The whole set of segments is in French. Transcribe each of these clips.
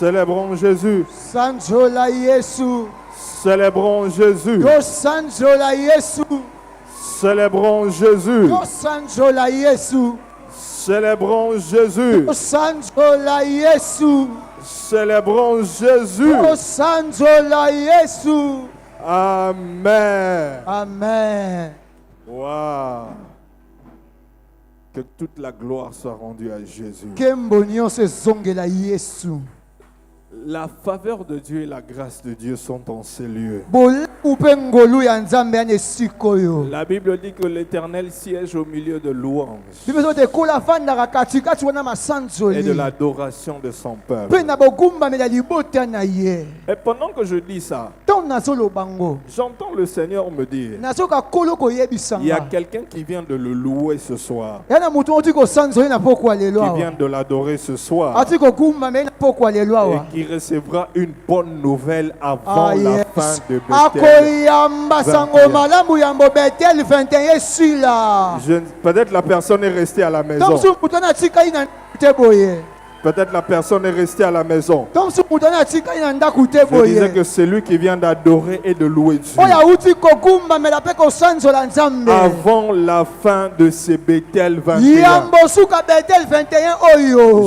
Célébrons Jésus. Sanjola Yesu. Célébrons Jésus. Yo sanjola Yesu. Célébrons Jésus. Yo sanjola Yesu. Célébrons Jésus. Yo sanjola Yesu. Célébrons Jésus. Yo sanjola Yesu. Amen. Amen. Wow. Que toute la gloire soit rendue à Jésus. Kembonyo se zongela Yesu. La faveur de Dieu et la grâce de Dieu sont en ces lieux. La Bible dit que l'Éternel siège au milieu de louanges et de l'adoration de son peuple. Et pendant que je dis ça, j'entends le Seigneur me dire, il y a quelqu'un qui vient de le louer ce soir, qui vient de l'adorer ce soir, et qui recevra une bonne nouvelle avant la fin de Bethel 21. Peut-être la personne est restée à la maison. Peut-être la personne est restée à la maison. Je disais que c'est lui qui vient d'adorer et de louer Dieu avant la fin de ce Bethel 21.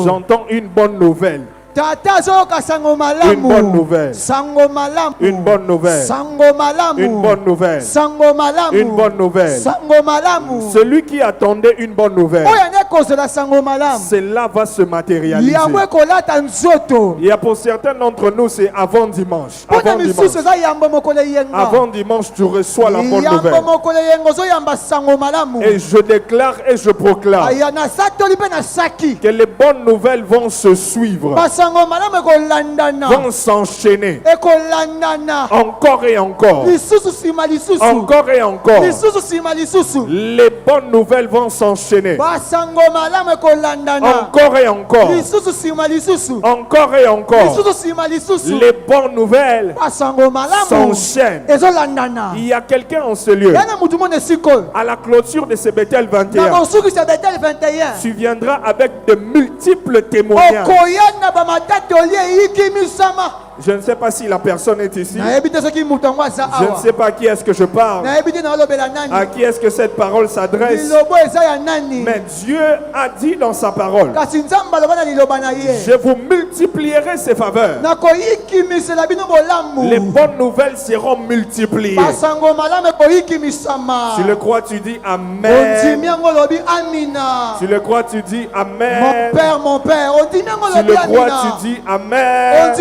J'entends une bonne nouvelle. Une bonne nouvelle. Une bonne nouvelle. Une bonne nouvelle. Une bonne nouvelle. Celui qui attendait une bonne nouvelle, cela va se matérialiser. Il y a pour certains d'entre nous, c'est avant dimanche. Avant dimanche. Avant dimanche, tu reçois la bonne nouvelle. Et je déclare et je proclame que les bonnes nouvelles vont se suivre, vont s'enchaîner encore et encore. Encore et encore. Les bonnes nouvelles vont s'enchaîner encore et encore. Encore et encore. Les bonnes nouvelles s'enchaînent. Il y a quelqu'un en ce lieu. À la clôture de ce Bethel 21, tu viendras avec de multiples témoignages. Je ne sais pas si la personne est ici. Je ne sais pas à qui est-ce que je parle. À qui est-ce que cette parole s'adresse. Mais Dieu a dit dans sa parole, je vous multiplierai ces faveurs. Les bonnes nouvelles seront multipliées. Tu le crois, tu dis Amen. Tu le crois, tu dis Amen. Mon père. Tu le crois, tu dis Amen.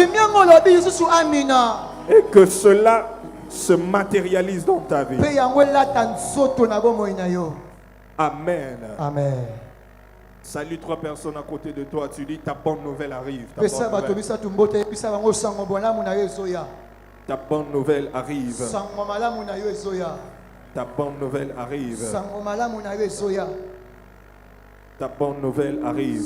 Et que cela se matérialise dans ta vie. Amen. Amen. Salut 3 personnes à côté de toi. Tu dis ta bonne nouvelle arrive. Ta bonne nouvelle arrive. Ta bonne nouvelle arrive. Ta bonne nouvelle arrive.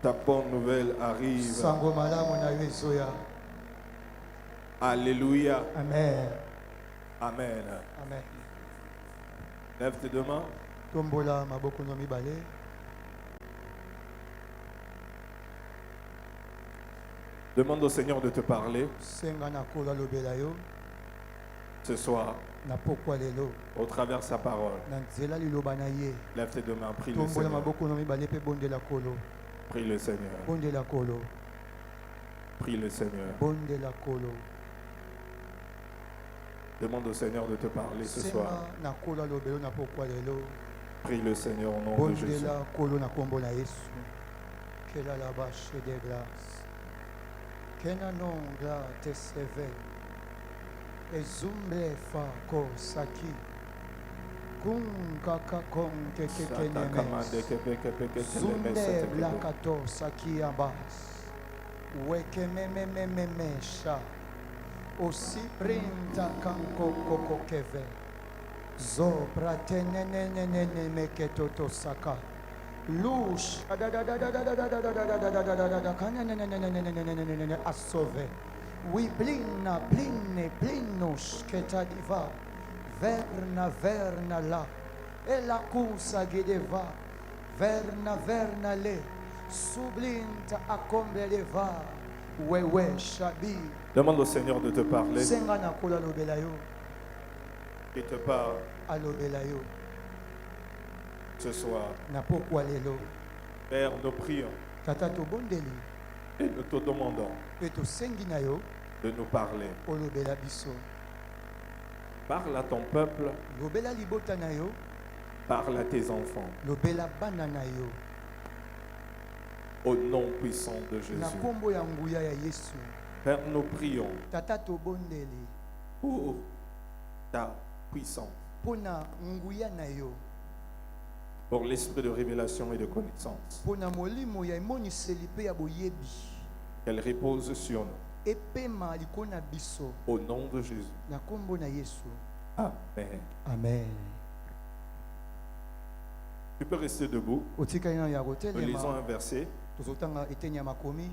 Ta bonne nouvelle arrive. Alléluia. Amen. Amen. Amen. Lève tes deux mains. Demande au Seigneur de te parler ce soir au travers de sa parole. Lève tes deux mains. Prie le Seigneur. Prie le Seigneur. Prie le Seigneur. Demande au Seigneur de te parler ce soir. Prie le Seigneur au nom de Jésus. Aussi printa kanko koko keve zo pratenenenene meketoto saka lush asove we blina bline blinos ketadiva verna la e la kusa gedeva Verna verna le. Sublinta akombe leva. Wewe shabi. Demande au Seigneur de te parler. Senga na kola lobela yo. Il te parle Alobela yo. ce soir. Na pokwa lelo. Père, nous prions Tata to bondeli. et nous te demandons Pe to sengi na yo. de nous parler. Olobela biso. Parle à ton peuple, Lobela libota na yo. parle à tes enfants. Lobela bana na yo. Au nom puissant de Na Jésus. kombo ya nguya ya Yesu. Père, nous prions Tata to bondeli. pour ta puissance, Pona nguya na yo. pour l'esprit de révélation et de connaissance. Pona molimo ya emoniseli pe ya boyebi. Qu'elle repose sur nous. Epema likona biso. Au nom de Jésus. Na kombo na Yesu. Amen. Amen. Tu peux rester debout. Otika ina ya Nous lisons rotelema. un verset. Tozotanga etenya makomi.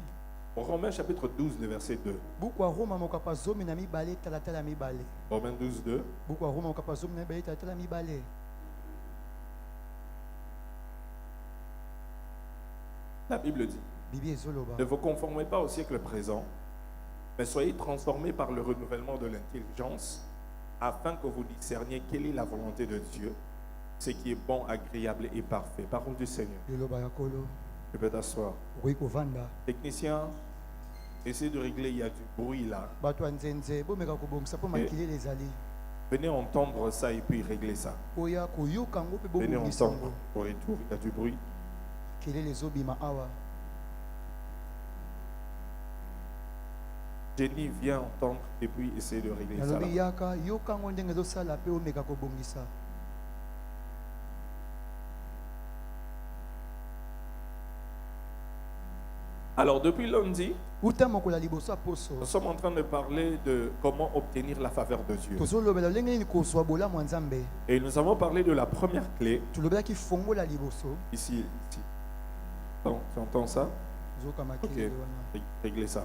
Romains chapitre 12, le verset 2. Buku ya Roma mokapa zomi na mibale talatala mibale. Romains 12, 2. Buku ya Roma mokapa zomi na mibale talatala mibale. La Bible dit, Bibi ezoloba. ne vous conformez pas au siècle présent, mais soyez transformés par le renouvellement de l'intelligence, afin que vous discerniez quelle est la volonté de Dieu, ce qui est bon, agréable et parfait. Parole du Seigneur. Liloba ya kolo. Tu peux t'asseoir. Okoki kovanda. Technicien, essayez de régler, il y a du bruit là. Bato ya nzenze bomeka kobongisa mpo makilele ezali. Venez entendre ça et puis régler ça. Oya koyoka yango mpe Venez bobongisa entendre. yango. Au retour, il y a du bruit. Kelele ezobima awa. Jenny, viens entendre et puis essayez de régler ça là. Nalobi yaka yoka yango ndenge ezosala mpe omeka kobongisa. Alors, depuis lundi, Uta mokola liboso ya poso. nous sommes en train de parler de comment obtenir la faveur de Dieu. Tozolobela ndenge nini kozwa bolamu ya Nzambe. Et nous avons parlé de la première clé, Tolobelaki fongola liboso. ici. Bon, tu entends ça? Zokama Ok, kelele wana. réglez ça.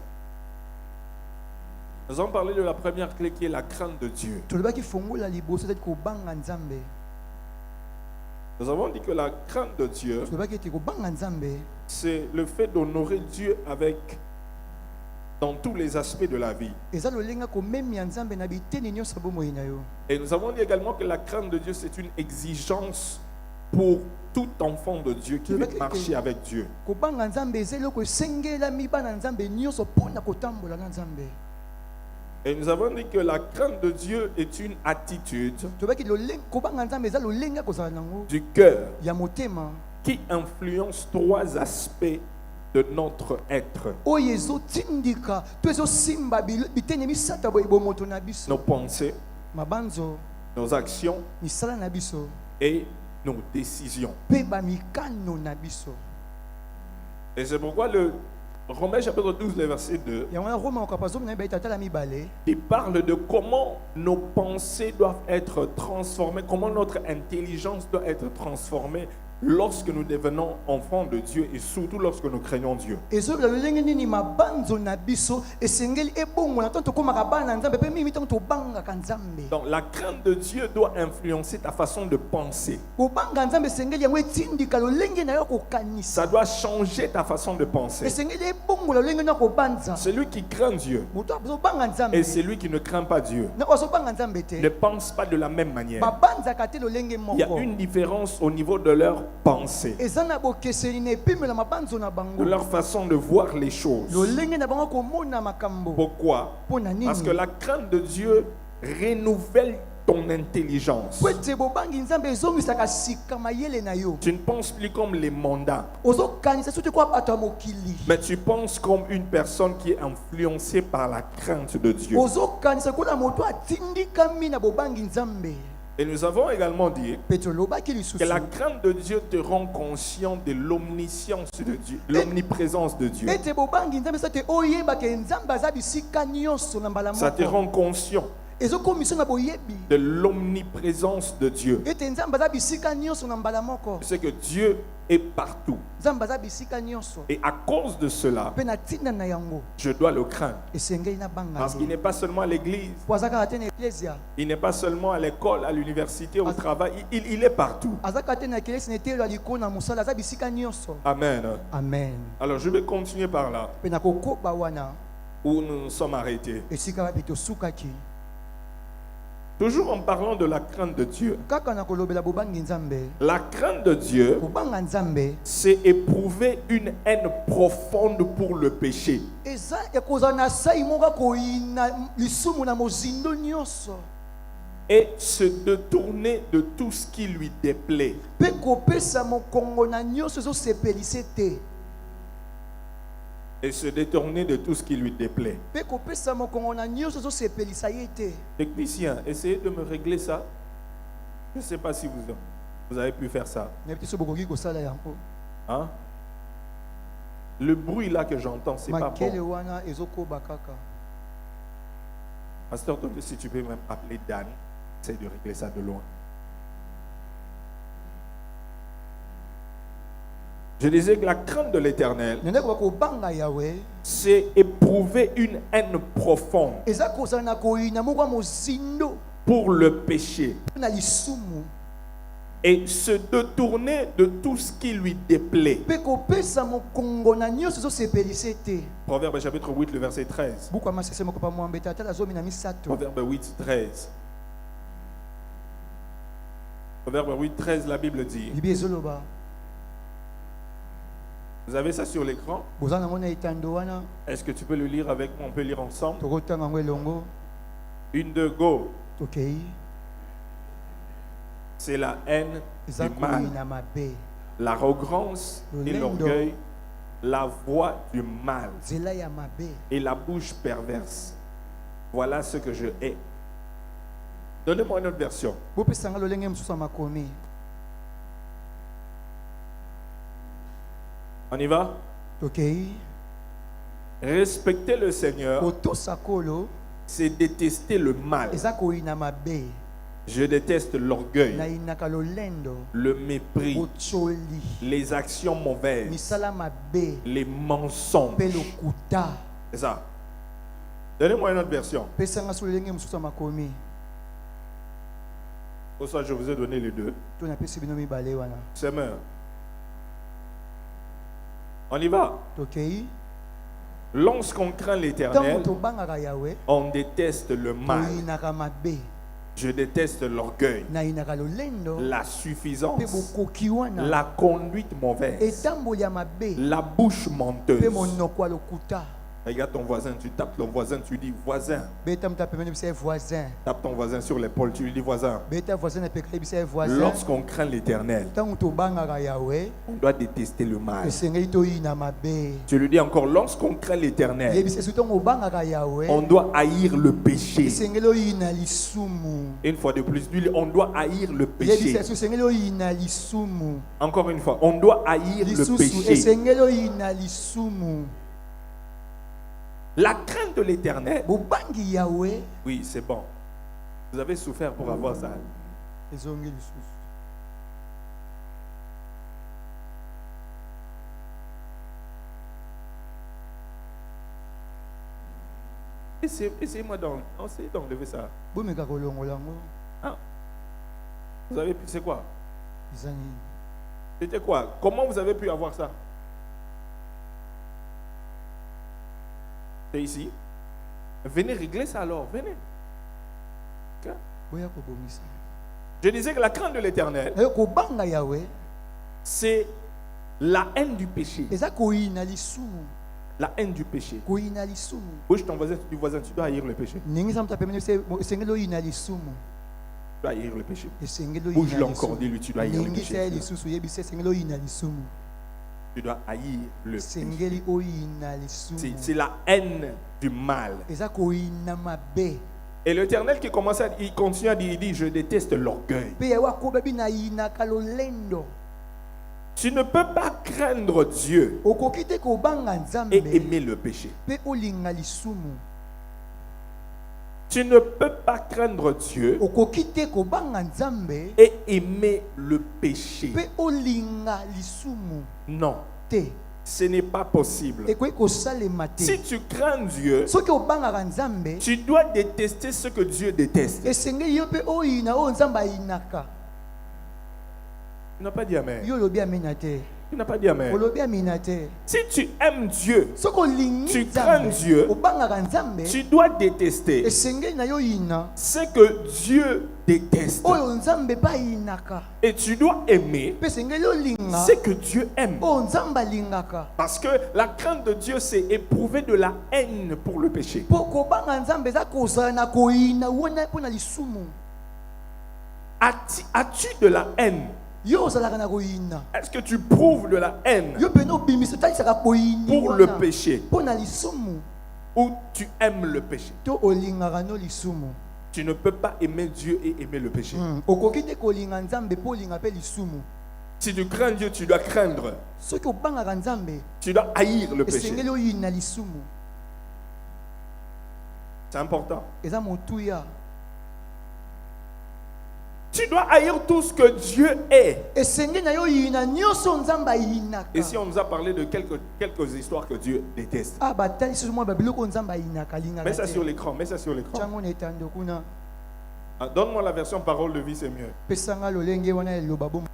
Nous avons parlé de la première clé qui est la crainte de Dieu. Tolobelaki fongola liboso ete kobanga Nzambe. Nous avons dit que la crainte de Dieu, Tolobelaki ete kobanga Nzambe. c'est le fait d'honorer Dieu dans tous les aspects de la vie. Eza lolenga komemia Nzambe na biteni nyonso bomoi na yo. Et nous avons dit également que la crainte de Dieu, c'est une exigence pour tout enfant de Dieu qui veut marcher avec Dieu. Kobanga Nzambe eza eloko esengelami bana Nzambe nyonso mpona kotambola na Nzambe. Et nous avons dit que la crainte de Dieu est une attitude Tolobelaki kobanga Nzambe eza lolenga kozala nango du cœur ya motema qui influence trois aspects de notre être. oyo ezotindika to ezosimba biteni misata boye bomoto na Nos biso, pensées, mabanzo, nos actions misala na biso et nos décisions. mpe bamikano na biso. Et c'est pourquoi le Romains chapitre 12, le verset 2, yango wana Roma okapa zomi na mibale tatala mibale il parle de comment nos pensées doivent être transformées, comment notre intelligence doit être transformée lorsque nous devenons enfants de Dieu et surtout lorsque nous craignons Dieu. ezobela lolenge nini mabanzo na biso esengeli ebongola ntango tokomaka bana na Nzambe mpe mimi ntango tobangaka Nzambe. Donc la crainte de Dieu doit influencer ta façon de penser. Kobanga Nzambe esengeli yango etindika lolenge na yo kokanisa, Ça doit changer ta façon de penser. esengeli ebongola lolenge na kobanza. Celui qui craint Dieu moto azobanga Nzambe et celui qui ne craint pas Dieu na azobanga Nzambe ne te pensent pas de la même manière. babanzaka te lolenge Il y a moko. une différence au niveau de leur pensée, eza na bokeseni na epimela mabanzo na de bango, leur façon de voir les choses. lolenge na bango komona makambo. Pourquoi? Mpona Parce que nini? la crainte de Dieu renouvelle ton intelligence. Po ete bobangi Nzambe ezongisaka sika mayele na yo. Tu ne penses plus comme les mandats, Ozokanisa soki kwa bato ya mokili. mais tu penses comme une personne qui est influencée par la crainte de Dieu. Ozokanisa kuna moto atindikami na bobangi Nzambe. Et nous avons également dit Pe tolobaki que lisusu la crainte de Dieu te rend conscient de l'omniscience de Dieu, l'omniprésence de Dieu. ete bobangi Nzambe soki oyebaka Nzambe aza bisika nyonso na mbala Ça te moko. rend conscient de l'omniprésence de Dieu. C'est que Dieu est partout. Et à cause de cela, je dois le craindre. Parce qu'il n'est pas seulement à l'église, il n'est pas seulement à l'école, à l'université, au travail, il est partout. Amen. Amen. Alors je vais continuer par là, où nous nous sommes arrêtés. Toujours en parlant de la crainte de Dieu. La crainte de Dieu, c'est éprouver une haine profonde pour le péché. Et se détourner de tout ce qui lui déplaît. Et se détourner de tout ce qui lui déplaît. Technicien, essayez de me régler ça. Je ne sais pas si vous avez pu faire ça. Hein? Le bruit là que j'entends, c'est pas bon. Pasteur, toi, si tu peux même appeler Dan, essaye de régler ça de loin. Je disais que la crainte de l'Éternel, c'est éprouver une haine profonde pour le péché et se détourner de tout ce qui lui déplaît. Proverbe chapitre 8, le verset 13. Proverbe 8, 13. Proverbe 8, 13, la Bible dit. Vous avez ça sur l'écran? Est-ce que tu peux le lire avec moi? On peut lire ensemble. Une de go. C'est la haine du mal, l'arrogance et l'orgueil, la voix du mal et la bouche perverse. Voilà ce que je hais. Donnez-moi une autre version. On y va? Respecter le Seigneur, c'est détester le mal. Je déteste l'orgueil, le mépris, les actions mauvaises, les mensonges. C'est ça. Donnez-moi une autre version. Pour ça, je vous ai donné les deux. C'est meilleur. On y va. Lorsqu'on craint l'Éternel, on déteste le mal. Je déteste l'orgueil, la suffisance, la conduite mauvaise, la bouche menteuse. Regarde ton voisin, tu tapes ton voisin, tu dis voisin. Tape ton voisin sur l'épaule, tu lui dis voisin. Lorsqu'on craint l'Éternel, on doit détester le mal. Tu lui dis encore, lorsqu'on craint l'Éternel, on doit haïr le péché. Une fois de plus, on doit haïr le péché. Encore une fois, on doit haïr le péché. La crainte de l'Éternel. Oui, c'est bon. Vous avez souffert pour avoir ça. Essayez-moi d'enlever ça. Ah. Vous avez pu, c'est quoi? C'était quoi? Comment vous avez pu avoir ça? C'est ici. Venez régler ça alors. Venez. Okay. Je disais que la crainte de l'Éternel, c'est la haine du péché. La haine du péché. Bouge ton voisin, tu dis voisin, tu dois haïr le péché. Tu dois haïr le péché. Bouge-le encore, dis-lui, tu dois haïr le péché. Tu dois haïr le péché. C'est la haine du mal. Et l'Éternel qui commence il continue à dire, il dit, je déteste l'orgueil. Tu ne peux pas craindre Dieu et aimer le péché. Tu ne peux pas craindre Dieu okoki te kobanga nzambe et aimer le péché. pe olinga lisumu Non, te ce n'est pas possible. ekoki kosalema te. Si tu crains Dieu, Soki obangaka nzambe tu dois détester ce que Dieu déteste. esengeli yo mpe oyina oyo nzambe ayinaka. Tu n'as pas dit Amen. Yo olobi amena te. Tu n'as pas dit Amen. Olobi amena te. Si tu aimes Dieu, Soki olingi tu crains nzambe Dieu, obangaka nzambe tu dois détester esengeli na yo yina ce que Dieu déteste. oyo nzambe mpe ayinaka. Et tu dois aimer Mpe esengeli olinga ce que Dieu aime. oyo nzambe alingaka. Parce que la crainte de Dieu, c'est éprouver de la haine pour le péché. Mpo kobanga nzambe eza kozala na koyina wana mpo na lisumu. As-tu de la haine? Yo ozalaka na koyina. Est-ce que tu prouves de la haine Yo mpe nobimisa otalisaka koyini pour le wana péché mpo na lisumu ou tu aimes le péché? to olingaka no lisumu. Tu ne peux pas aimer Dieu et aimer le péché. Okoki te kolinga nzambe mpo olinga mpe lisumu. Si tu crains Dieu, tu dois craindre. Soki obangaka nzambe Tu dois haïr le péché. esengeli oyina lisumu. C'est important. Eza motuya. Tu dois haïr tout ce que Dieu est. Esengeli na yo yina nyonso nzambe ayinaka. Et si on nous a parlé de quelques histoires que Dieu déteste. Ah batalisi mwa babiloko nzambe ayinaka lingaka. Mets ça sur l'écran, mets ça sur l'écran. Chango na etando kuna. Ah, donne-moi la version parole de vie, c'est mieux. Pesanga lolenge wana eloba bomoi.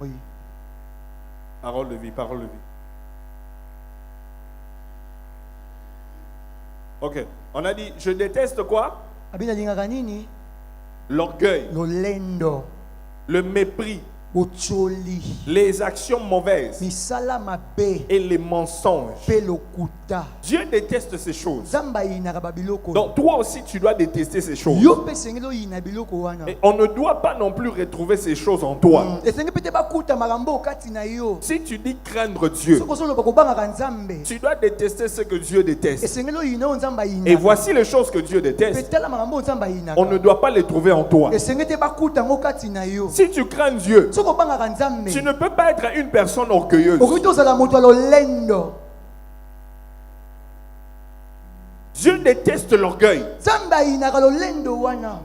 Parole de vie, parole de vie. Ok, on a dit, je déteste quoi? Abina lingaka nini? L'orgueil, Lolendo. le mépris, Ocholi. les actions mauvaises Misala mabe. et les mensonges. Pelokuta. Dieu déteste ces choses. Zamba yinaka babiloko. Donc toi aussi, tu dois détester ces choses. Yo pesengelo yina biloko wana. Et on ne doit pas non plus retrouver ces choses en toi. Esenge pete bakuta makambo kati na yo. Si tu dis craindre Dieu, Soko solo bakobanga nzambe. tu dois détester ce que Dieu déteste. Esengelo yina o nzamba yina. Et voici les choses que Dieu déteste. Petala makambo nzamba yina. On ne doit pas les trouver en toi. Esenge te bakuta ngo kati na yo. Si tu crains Dieu, Soko banga nzambe. tu ne peux pas être une personne orgueilleuse. Okuto zala moto lolendo. Dieu déteste l'orgueil. Zamba yinaka lolendo wana.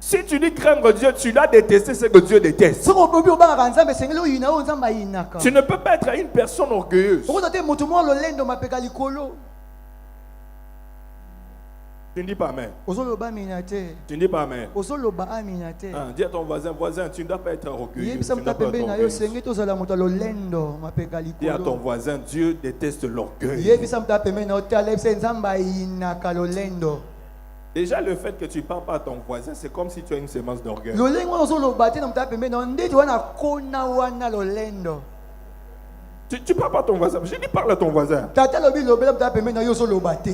Si tu dis craindre Dieu, tu dois détester ce que Dieu déteste. Soko bobi obanga nzambe esengelo yina o nzamba yinaka. Tu ne peux pas être une personne orgueilleuse. Okuto te moto mo lolendo mapeka likolo. Tu ne dis pas Amen. Ozoloba minate. Tu ne dis pas Amen. Ozoloba aminate. Ah, dis à ton voisin, voisin, tu ne dois pas être orgueilleux. Tu Yebisa ne dois pas être mutapembe na yo orgueilleuse. senge tozala moto lolendo mapeka Dis à ton likolo. voisin, Dieu déteste l'orgueil. Yebisa mutapembe na otala ebisa nzamba yinaka lolendo. Déjà, le fait que tu ne parles pas à ton voisin, c'est comme si tu as une semence d'orgueil. Lolengo ozoloba te na mutapembe na ndeti wana kona wana lolendo. Tu parles pas à ton voisin. Je dis parle à ton voisin. Tata lobi lobela mutapembe na yo ozoloba te.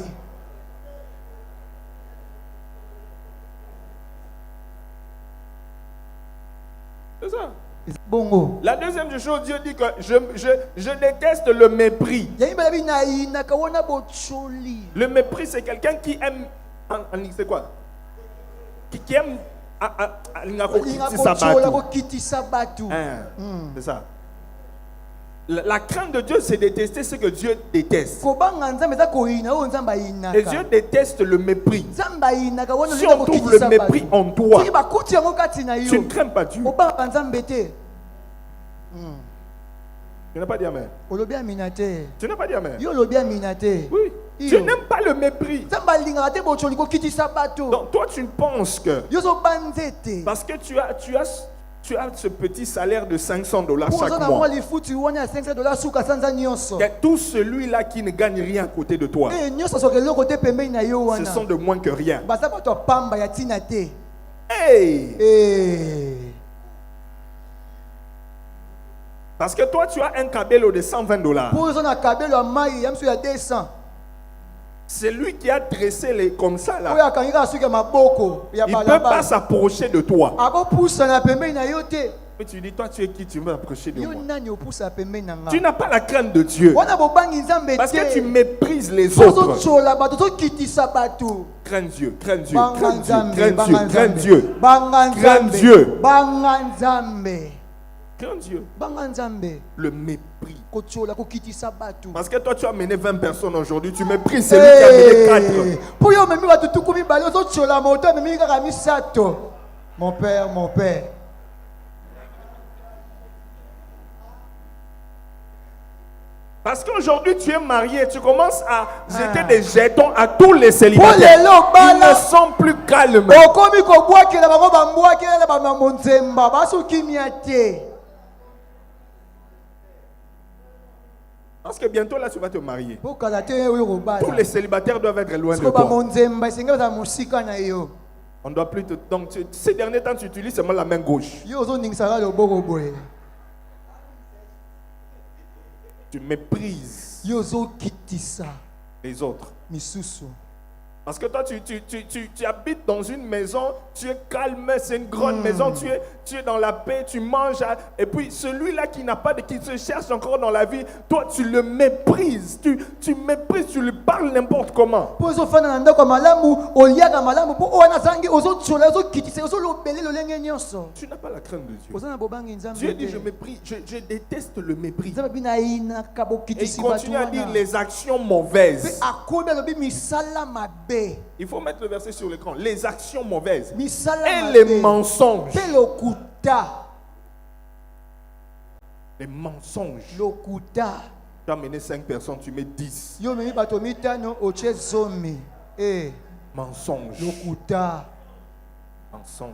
C'est ça. Bongo. La deuxième chose, Dieu dit que je déteste le mépris. Yayimba bi na yinaka wana bocholi. Le mépris, c'est quelqu'un qui aime. C'est quoi? Qui aime. Linga sa kochola batou. ko kitisa batu. C'est ça. La crainte de Dieu, c'est détester ce que Dieu déteste. Kobanga nzambe za koyina o nzamba yinaka. Et Dieu déteste le mépris. Nzamba yinaka wana Si on trouve le mépris en toi, Soki bakuti yango kati na tu yo. ne crains pas Dieu. Obanga nzambe te. Tu n'as pas dit Amen. Olobi amina te. Tu n'as pas dit Amen. Yo lobi amina te. Oui. Iyo. Je n'aime pas le mépris. Nzamba lingaka te bocholi ko kitisa batu. Donc toi, tu ne penses que Yo zo banzete. parce que tu as ce petit salaire de $500 Pour chaque na mwa mois, lifuti wana $500 suka sanza nyonso. que tout celui-là qui ne gagne rien à côté de toi, Eh nyonso soke loko te pembeni na yo ce wana. sont de moins que rien. Basa bato pamba ya tina te. Hey! Eh. Parce que toi, tu as un cabello de $120. Pour zo na kabelo ya mai ya msu ya 200. C'est lui qui a dressé les comme ça Oya là. kangika suka maboko ya Il ne peut pas balaba. s'approcher de toi. Ako pusa na pembeni na yo te. Mais tu dis, toi, tu es qui? Tu veux approcher de Yo moi. nani opusa pembeni na nga. Tu n'as pas la crainte de Dieu. Wana bobangi nzambe te. Parce que tu méprises les Sozo autres. chola bato to kitisa batu. Crains Dieu, crains Dieu, Banga crains Dieu, nzambe, crains banga Dieu, crains nzambe. Dieu. Banga Crains nzambe. Dieu. Banga nzambe. Crains Dieu. Banga Nzambe. Le mépris. Kotiola kokitisa batu. Parce que toi, tu as mené 20 personnes aujourd'hui. Tu méprises celui qui a mené 4. Pour yo memi batu tukumi bali ozo tiola moto memi kaka misato. Mon père, mon père. Parce qu'aujourd'hui, tu es marié, tu commences à jeter des jetons à tous les célibataires. Ils ne sont plus calmes. Parce que bientôt là, tu vas te marier. Tous les célibataires doivent être loin de toi. On doit plus te... Donc, ces derniers temps, tu utilises seulement la main gauche. Tu méprises les autres. Parce que toi, tu habites dans une maison, tu es calme, c'est une grande maison, tu es dans la paix, tu manges. Et puis celui-là qui n'a pas qui se cherche encore dans la vie, toi, tu le méprises. Tu méprises, tu lui parles n'importe comment. Tu n'as pas la crainte de Dieu. Dieu dit, je méprise, je déteste le mépris. Et il continue à dire les actions mauvaises. Il faut mettre le verset sur l'écran. Les actions mauvaises et les mensonges. Les mensonges. Tu as mené 5 personnes, tu mets 10. Mensonges. Mensonges.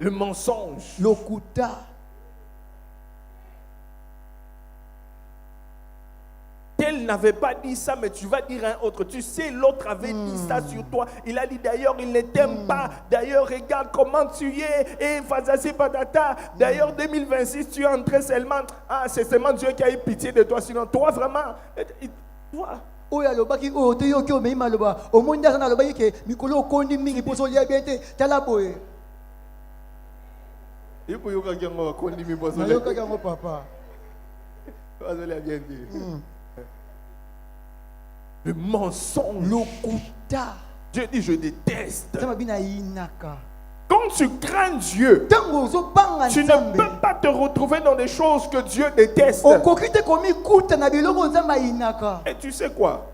Le mensonge. Tel n'avait pas dit ça, mais tu vas dire un autre. Tu sais, l'autre avait dit ça sur toi. Il a dit d'ailleurs, il ne t'aime pas. D'ailleurs, regarde comment tu es. Et Fazasi Patata. D'ailleurs, 2026, tu es entré seulement. Ah, c'est seulement Dieu qui a eu pitié de toi. Sinon, toi, vraiment, toi. Le mensonge. Dieu dit, je déteste. Quand tu crains Dieu, tu ne peux pas te retrouver dans des choses que Dieu déteste. Et tu sais quoi?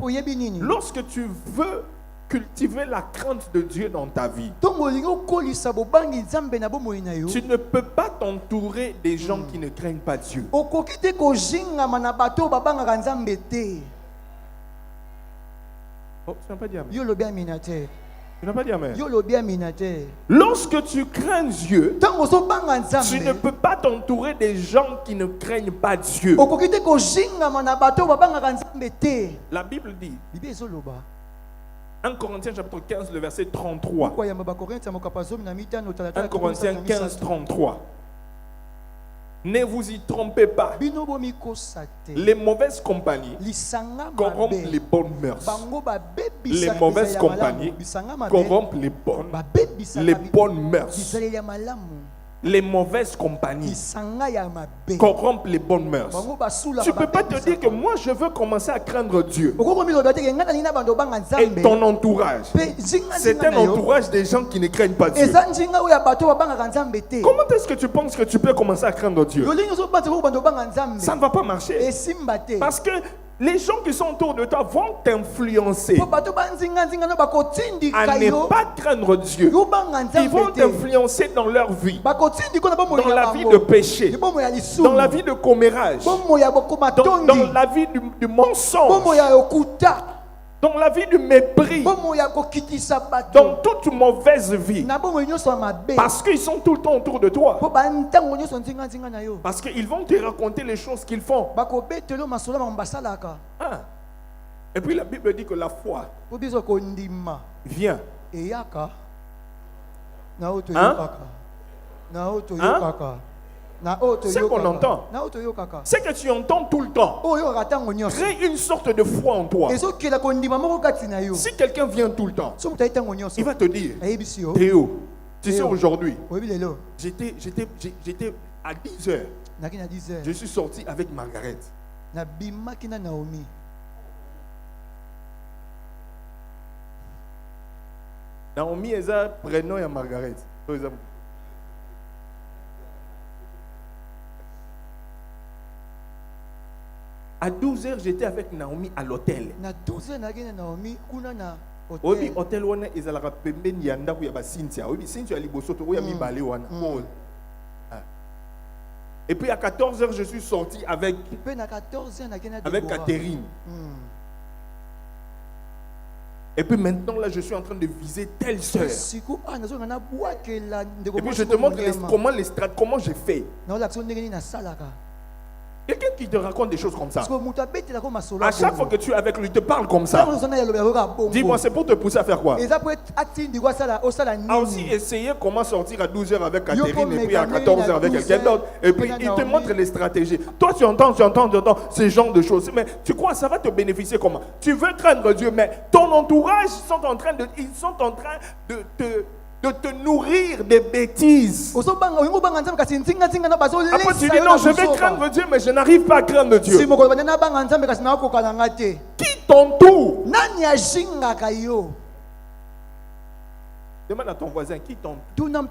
Lorsque tu veux cultiver la crainte de Dieu dans ta vie, tu ne peux pas t'entourer des gens qui ne craignent pas Dieu. Oh, tu n'as pas dit amen. Tu n'as pas dit amen. Lorsque tu crains Dieu, tu ne peux pas t'entourer des gens qui ne craignent pas Dieu. La Bible dit, 1 Corinthiens chapitre 15, le verset 33. 1 Corinthiens 15, 33. Ne vous y trompez pas. Les mauvaises compagnies corrompent les bonnes mœurs. Les mauvaises compagnies corrompent les bonnes mœurs. Les mauvaises compagnies corrompent les bonnes mœurs. Tu ne peux pas te dire que moi je veux commencer à craindre Dieu. Et ton entourage, c'est un entourage des gens qui ne craignent pas Dieu. Comment est-ce que tu penses que tu peux commencer à craindre Dieu? Ça ne va pas marcher. Parce que les gens qui sont autour de toi vont t'influencer à ne pas craindre Dieu. Ils vont t'influencer dans leur vie, dans la vie de péché, dans la vie de commérage, dans la vie du mensonge, dans la vie du mépris, dans toute mauvaise vie. Parce qu'ils sont tout le temps autour de toi. Parce qu'ils vont te raconter les choses qu'ils font. Ah. Et puis la Bible dit que la foi vient. C'est qu'on entend. C'est que tu entends tout le temps. Crée une sorte de foi en toi. Si quelqu'un vient tout le temps, il va te dire, Théo, tu sais aujourd'hui, j'étais à 10 heures. Je suis sorti avec Margaret. Naomi est un prénom et Margaret. À 12h, j'étais avec Naomi à l'hôtel. Na 12 na Naomi kuna na Oui, hotel. hôtel wana ezalaka pembeni ya ndako ya ba Cynthia. Oui, Cynthia liboso to ya mibale wana. Et puis à 14h, je suis sorti avec Pe na 14 na avec Catherine. Et puis maintenant là, je suis en train de viser telle sœur. Siku nazo na boake la ndeko. Et puis je te montre comment j'ai fait. Na la action ndenge na salaka. Quelqu'un qui te raconte des choses comme ça. Parce que muta beti la ko masolo. À chaque fois que tu es avec lui, il te parle comme ça. Dis-moi, c'est pour te pousser à faire quoi? A aussi essayer comment sortir à 12h avec Catherine et puis à 14h avec quelqu'un d'autre. Et puis il te montre les stratégies. Toi, tu entends ce genre de choses. Mais tu crois ça va te bénéficier comment? Tu veux craindre Dieu, mais ton entourage, ils sont en train de te nourrir des bêtises. Après tu dis non, je vais craindre Dieu, mais je n'arrive pas à craindre Dieu. Qui t'entoure? Demande à ton voisin qui t'entoure.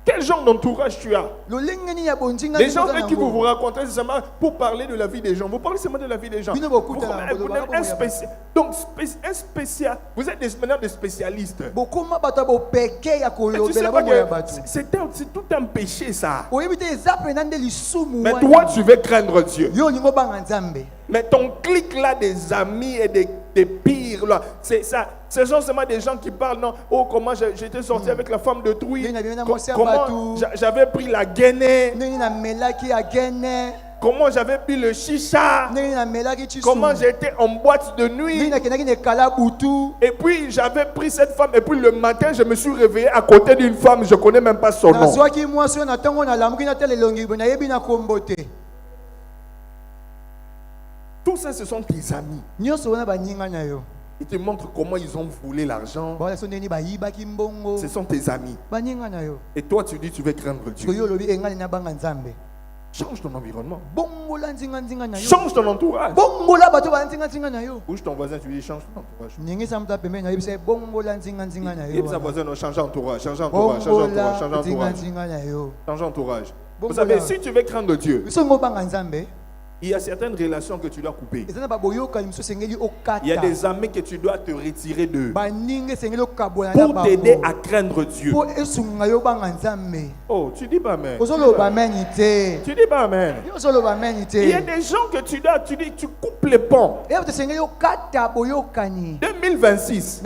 Quel genre d'entourage tu as? Les gens avec qui vous rencontrez, c'est seulement pour parler de la vie des gens. Vous parlez seulement de la vie des gens. Vous êtes un spécial. Donc, un spécial. Vous êtes maintenant des spécialistes. C'est tout un péché, ça. Mais toi, tu veux craindre Dieu. Mais ton clic là des amis et des pires là, c'est ça. Ce sont seulement des gens qui parlent, non, oh comment j'étais sorti avec la femme de Trouille, comment j'avais pris la Guinée, comment j'avais pris le chicha, comment j'étais en boîte de nuit, et puis j'avais pris cette femme, et puis le matin je me suis réveillé à côté d'une femme, je ne connais même pas son nom. Tout ça, ce sont tes amis. Ils te montrent comment ils ont volé l'argent. Ce sont tes amis. Et toi, tu dis tu veux craindre Dieu. Change ton environnement. Change ton entourage. Bouge ton voisin, tu lui dis change ton entourage. Et sa voisin, non, change d'entourage, change d'entourage, change d'entourage, change d'entourage. Change d'entourage. Vous savez, si tu veux craindre Dieu, il y a certaines relations que tu dois couper. Il y a des amis que tu dois te retirer d'eux pour t'aider à craindre Dieu. Oh, tu dis pas amen. Tu dis pas amen. Il y a des gens que tu coupes les ponts. 2026,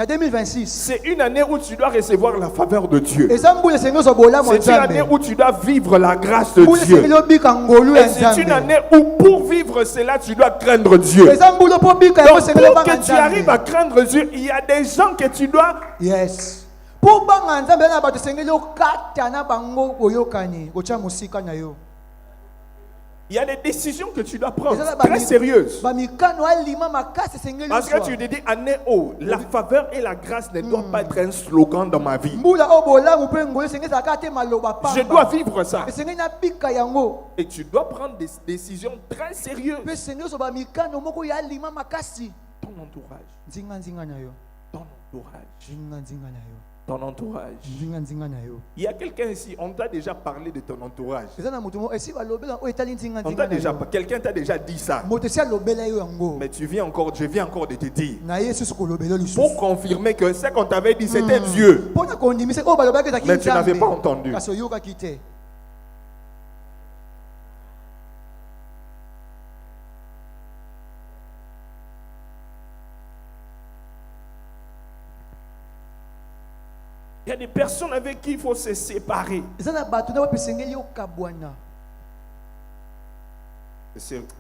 c'est une année où tu dois recevoir la faveur de Dieu. C'est une année où tu dois vivre la grâce de Dieu. Et c'est une année où pour vivre cela, tu dois craindre Dieu. Donc, pour que tu arrives à craindre Dieu, il y a des gens que tu dois... Yes. Il y a des décisions que tu dois prendre très sérieuses. Parce que tu te dis, année haut, la faveur et la grâce ne doivent pas être un slogan dans ma vie. Je dois vivre ça. Et tu dois prendre des décisions très sérieuses. Ton entourage. Ton entourage. Il y a quelqu'un ici, on t'a déjà parlé de ton entourage. Quelqu'un t'a déjà dit ça. Mais je viens encore de te dire. Pour confirmer que ce qu'on t'avait dit, c'était Dieu. Mais tu n'avais pas entendu. Il y a des personnes avec qui il faut se séparer.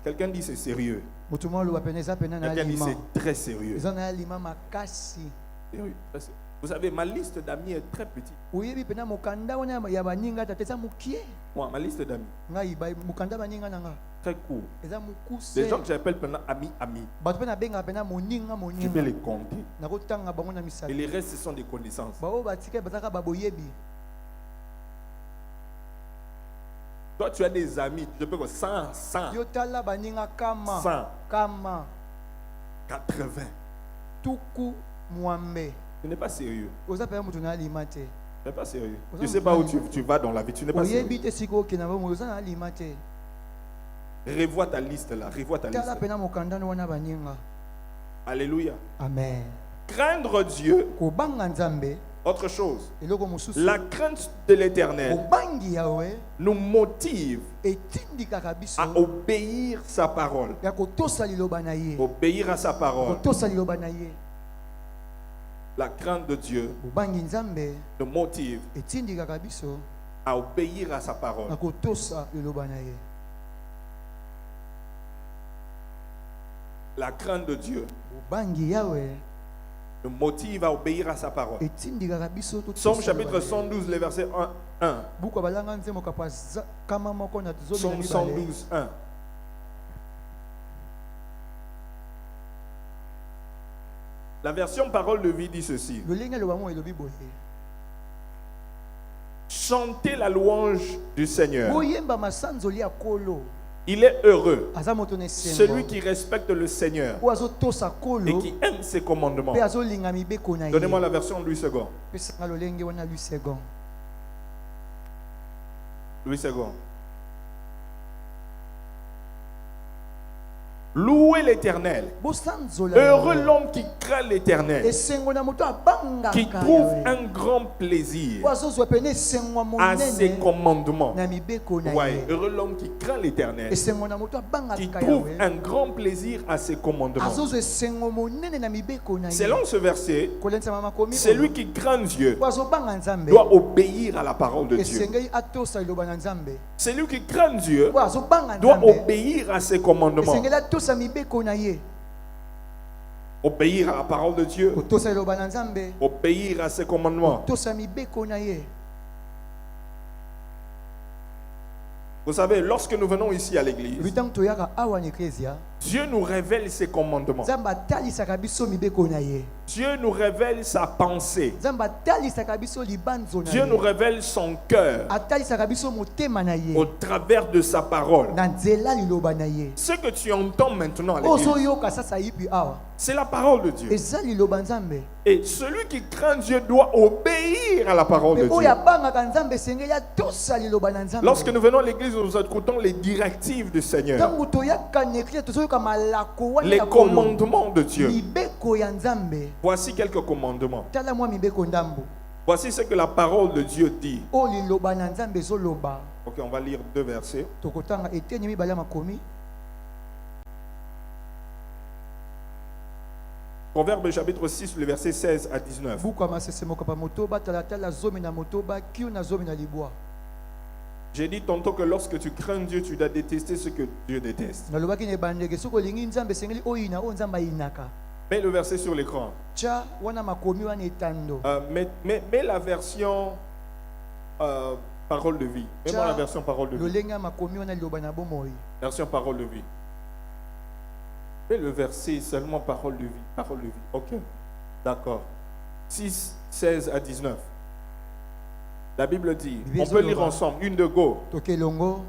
Quelqu'un dit c'est sérieux. Quelqu'un dit c'est très sérieux. Vous savez, ma liste d'amis est très petite. Moi, ma liste d'amis, très court. Les gens que j'appelle maintenant amis. Je vais les compter. Et les restes, ce sont des connaissances. Toi, tu as des amis, je peux dire 100, 100, 80. tuku mwambe. Tu n'es pas sérieux. Oza pe mutu na alimate. Tu n'es pas sérieux. Je ne sais pas où tu vas dans la vie. Tu n'es pas sérieux. Oyebite siko kina bo oza na alimate. Revois ta liste là. Revois ta liste. Tala pena mokanda no wana baninga. Alléluia. Amen. Craindre Dieu. Ko banga nzambe. Autre chose. Eloko mususu. La crainte de l'Éternel Ko bangi yawe. nous motive Etindika kabiso. à obéir sa parole. Ya ko tosa liloba na ye. Obéir à sa Ko parole. tosa liloba na ye. La crainte de Dieu Ko bangi nzambe. nous motive Etindika kabiso. à obéir à sa parole. Na ko tosa liloba na ye. La crainte de Dieu Ko bangi yawe. nous motive à obéir à sa parole. Etindika kabiso to. Psaume chapitre 112, le verset 1. Buku balanga nzemo kapasa kama moko na zomi Psaume 112, 1. La version parole de vie dit ceci. Lolenga lo bamo elobi boye. Chantez la louange du Seigneur. Boyemba masanzoli ya kolo. Il est heureux, Aza moto ne sembo. celui qui respecte le Seigneur Oazo tosa et kolo. qui aime ses commandements. Pe azo linga mibeko na ye. Donnez-moi la version Louis II. Pesa nga lolenge wana lui second. Louis II. Louez l'Éternel. Bosanzola. Heureux l'homme qui craint l'Éternel, Esengo na moto abanga. qui trouve un grand plaisir Oazo zwa pene esengo à monene. ses commandements. Na mibeko na Ouais, ye. heureux l'homme qui craint l'Éternel, Esengo na moto abanga qui ka trouve yawe. un grand plaisir à ses commandements. Azo zwa esengo monene na mibeko na ye. Selon ce verset, Kolenza mama komi. celui qui craint Dieu Oazo banga nzambe. doit obéir à la parole de Dieu. Esengeli atosa liloba na nzambe. Celui qui craint Dieu Oazo banga doit nzambe. obéir à ses commandements. Esengeli atosa mibeko na ye. Obéir à la parole de Dieu. Kotosa liloba na nzambe. Obéir à ses commandements. Tosa mibeko na ye. Vous savez, lorsque nous venons ici à l'église, Bitango toyaka awa na ecclesia. Dieu nous révèle ses commandements. Nzambe atalisaka biso mibeko na ye. Dieu nous révèle sa pensée. Nzambe atalisaka biso libanzo na ye. Dieu nous révèle son cœur atalisaka biso motema na ye. au travers de sa parole. Na nzela liloba na ye. Ce que tu entends maintenant à l'église, Ozoyoka sasa yipi awa. c'est la parole de Dieu. Eza liloba nzambe. Et celui qui craint Dieu doit obéir à la parole de Mais Dieu. oya bangaka nzambe sengeli atosa liloba na nzambe. Lorsque nous venons à l'église, nous écoutons les directives du Seigneur, Tango toyaka na ecclesia tozoyoka malako wana les ya kolo. commandements de Dieu. Mibeko ya nzambe. Voici quelques commandements. Tala mwa mibeko ndambo. Voici ce que la parole de Dieu dit. O liloba na nzambe zoloba. Ok, on va lire 2 versets. Tokotanga eteni mibale ya makomi. Proverbe chapitre 6, le verset 16 à 19. Buku ya masese pa motoba talatala zomi na motoba kiu na zomi na libwa. J'ai dit tantôt que lorsque tu crains Dieu, tu dois détester ce que Dieu déteste. Nalobaki ne bandeke soko lingi nzambe sengeli oyina o nzamba inaka. Mets le verset sur l'écran. Cha wana makomi wana etando. Mets la version parole de vie. Mets-moi la version parole de vie. Lolenga makomi wana liloba na bomoi. Version parole de vie. Mets le verset seulement parole de vie. Parole de vie. Ok. D'accord. 6, 16 à 19. La Bible dit, on peut lire ensemble, une de go. Tokelongo.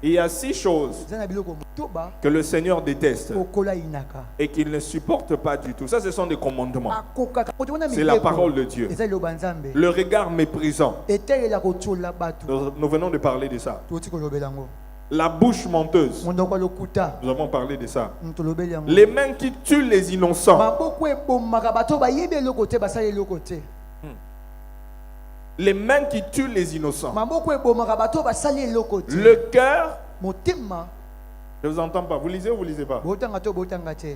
Il y a 6 choses Zana biloko motoba que le Seigneur déteste okola inaka. et qu'il ne supporte pas du tout. Ça, ce sont des commandements. Akoka wana C'est la parole de Dieu. Eza liloba nzambe. Le regard méprisant. Etelela kotola batu. Nous venons de parler de ça. Toti kolobelango. La bouche menteuse. Mondoko lokuta. Nous avons parlé de ça. Ntolobelango. Les mains qui tuent les innocents. Maboko ebomaka bato bayebi eloko te basali eloko te. Les mains qui tuent les innocents. Maboko ebomaka bato basali eloko te. Le cœur. Motema. Je ne vous entends pas. Vous lisez ou vous lisez pas? Botanga to botanga te.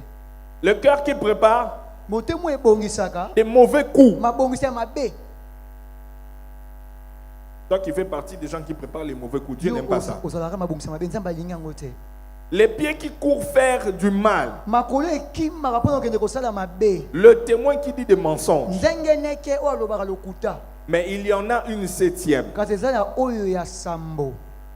Le cœur qui prépare Motemo ebongisaka. des mauvais coups. Mabongisa mabe. Toi qui fais partie des gens qui préparent les mauvais coups. Dieu n'aime pas ça. Ozalaka mabongisa mabe nzamba lingango te. Les pieds qui courent faire du mal. Makolo ekimaka pona okende kosala mabe. Le témoin qui dit des mensonges. Nzengeneke o alobaka lokuta. Mais il y en a une 7e. Kasi eza ya oyo ya sambo.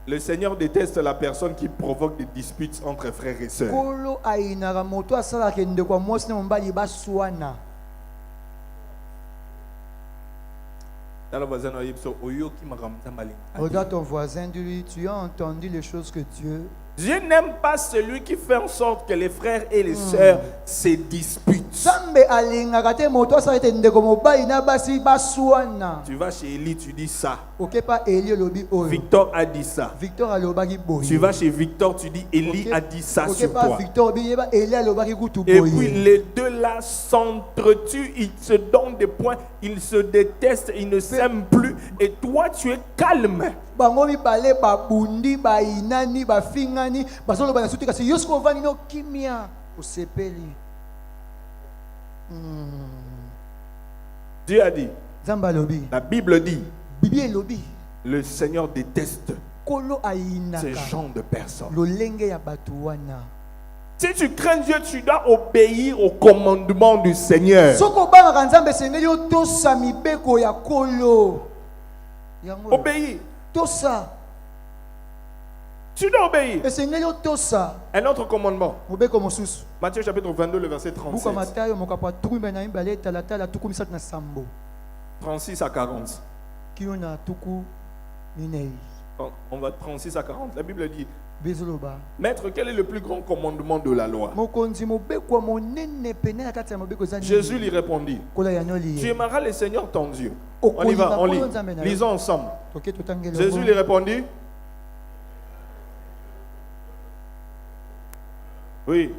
Le Seigneur déteste la personne qui provoque des disputes entre frères et sœurs. Kolo ainaka moto asalaka ndeko mwasi na mobali baswana. Regarde ton voisin, dis-lui, tu as entendu les choses que Dieu... Dieu n'aime pas celui qui fait en sorte que les frères et les sœurs se disputent. Zambe alingaka te moto asala ndeko mobali na basi baswana. Tu vas chez Élie, tu dis ça. Okepa Eli lobi oyo. Victor a dit ça. Victor alobaki boye. Tu vas chez Victor, tu dis Élie a dit ça sur toi. Victor biyeba Eli alobaki kutu Et boye. puis les deux là s'entretuent, ils se donnent des points, ils se détestent, ils ne s'aiment plus. Et toi, tu es calme. Bango mibale babundi bainani bafingani bazoloba na suti kasi yosko vani no kimia osepeli. Dieu a dit, Zamba lobi. la Bible dit, Bibi lobi. le Seigneur déteste Kolo ainaka. ces gens de personnes. Lolenge ya batu wana. Si tu crains Dieu, tu dois obéir au commandement du Seigneur. Soko banga nzambe sengeli otosa mibeko ya kolo. Yango. Obéir. Tosa. Tu dois obéir. Esengeli otosa. Un autre commandement. Mobeko mosusu. Matthieu chapitre 22, le verset Buka 37. Matayo mokapa tukumbe na imbale talatala tuku misatu na sambo. 36 à 40. Kino na tuku minei. On va 36 à 40. La Bible dit, Bezoloba. Maître, quel est le plus grand commandement de la loi? Mokonzi mobeko monene pene na kati ya mobeko zani. Jésus lui répondit, Kola ya nyoli. tu aimeras le Seigneur ton Dieu. On y va, on lit. Lisons ensemble. Toke tutangelo. Jésus lui répondit, oui.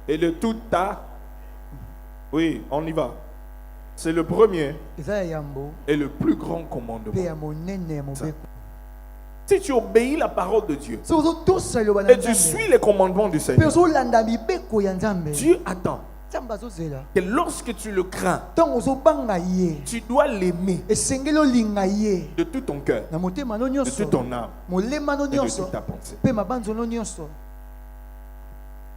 Et de tout ta... Oui, on y va. C'est le premier Eza ya yambo. et le plus grand Pe commandement. ya monene mobeko. Si tu obéis la parole de Dieu So zo tosa loba na et tu suis les commandements du Pe Seigneur, zo landa mibeko ya nzambe. Dieu attend Nzambe azozela. que lorsque tu le crains, Ntango ozobanga ye. tu dois l'aimer Esengeli olinga ye. de tout ton cœur, Na motema no de nyonso. toute ton âme Molema no et de nyonso. toute ta pensée. Pe mabanzo no nyonso.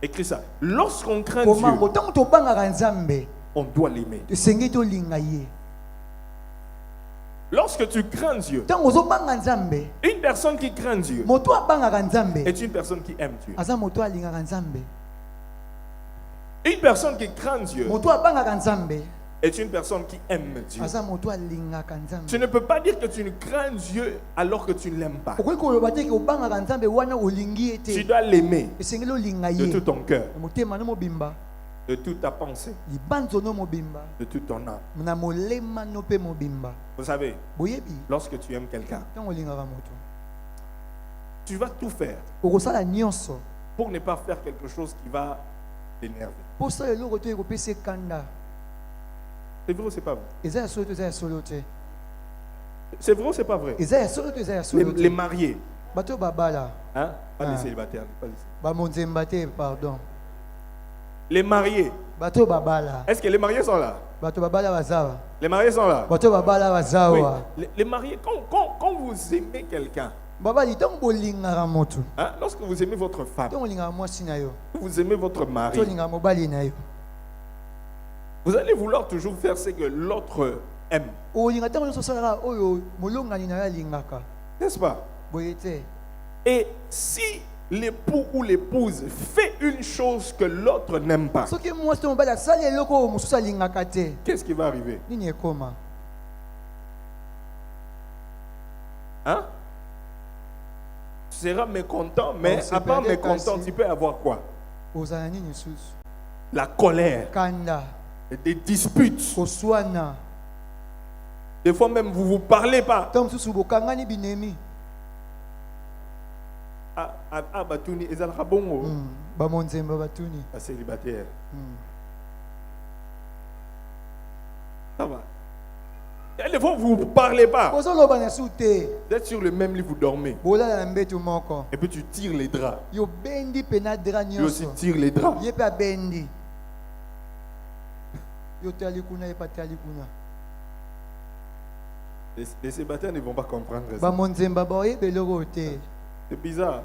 Écris ça. Lorsqu'on craint Dieu, Komango ntango tobangaka nzambe. on doit l'aimer. Esengeli tolinga ye. Lorsque tu crains Dieu, Ntango ozobanga nzambe. une personne qui craint Dieu Moto abangaka nzambe. est une personne qui aime Dieu. Aza moto alingaka nzambe. Une personne qui craint Dieu Moto abangaka nzambe. est une personne qui aime Dieu. Aza moto alingaka nzambe. Tu ne peux pas dire que tu ne crains Dieu alors que tu ne l'aimes pas. Okoki koloba te ke obangaka nzambe wana olingi ye Tu te. dois l'aimer Esengeli olinga de tout ye. ton cœur, Na motema no mobimba. de toute ta pensée, Libanzo no mobimba. de toute ton âme. Na molema no pe mobimba. Vous savez, Boyebi. lorsque tu aimes quelqu'un, Ntango olingaka moto. tu vas tout faire Okosala nyonso. pour ne pas faire quelque chose qui va t'énerver. Posa eloko te ekopesa kanda. C'est vrai ou c'est pas vrai? Eza ya solo te, eza ya solo te. C'est vrai ou c'est pas vrai? Eza ya solo te, eza ya solo Les te. mariés, Bato babala. hein? Pas les Ah. célibataires, pas les... Bamonzemba te, pardon. Les mariés, Bato babala. est-ce que les mariés sont là? Bato babala bazawa. Les mariés sont là? Bato babala Oui. bazawa. Les mariés, quand vous aimez quelqu'un, Babali ntango bolingaka moto. hein, lorsque vous aimez votre femme, Ntango olingaka mwasi na yo. vous aimez votre mari, Tolingaka mobali na yo. vous allez vouloir toujours faire ce que l'autre aime, Olinga ntango nyonso osalaka oyo molongani na yo alingaka. n'est-ce pas? Boye te. Et si l'époux ou l'épouse fait une chose que l'autre n'aime pas, Soki mwasi to mobali asali eloko oyo mosusu alingaka te. qu'est-ce qui va arriver? Nini ekoma? Hein? Tu seras mécontent, mais c'est à part peut-être mécontent, ainsi. tu peux avoir quoi? Ozala nini susu? La colère, Kanda. des disputes. Koswana. Des fois même, vous ne vous parlez pas. Ntango mosusu bokangani binemi. Batuni, ezalaka bongo. Bamonzemba batuni. La célibataire. Ça va. Et des fois, vous ne vous parlez pas. Kozoloba na su te. Vous êtes sur le même lit, vous dormez. Bolala na mbetu moko. Et puis tu tires les draps. Yo bendi pena dra Lui aussi nyonso. tire les draps. Ye pe abendi. Yo tali kuna ye pa tali kuna. Les célibataires ne vont pas comprendre ça. Bamonzemba boyebe eloko te. C'est bizarre.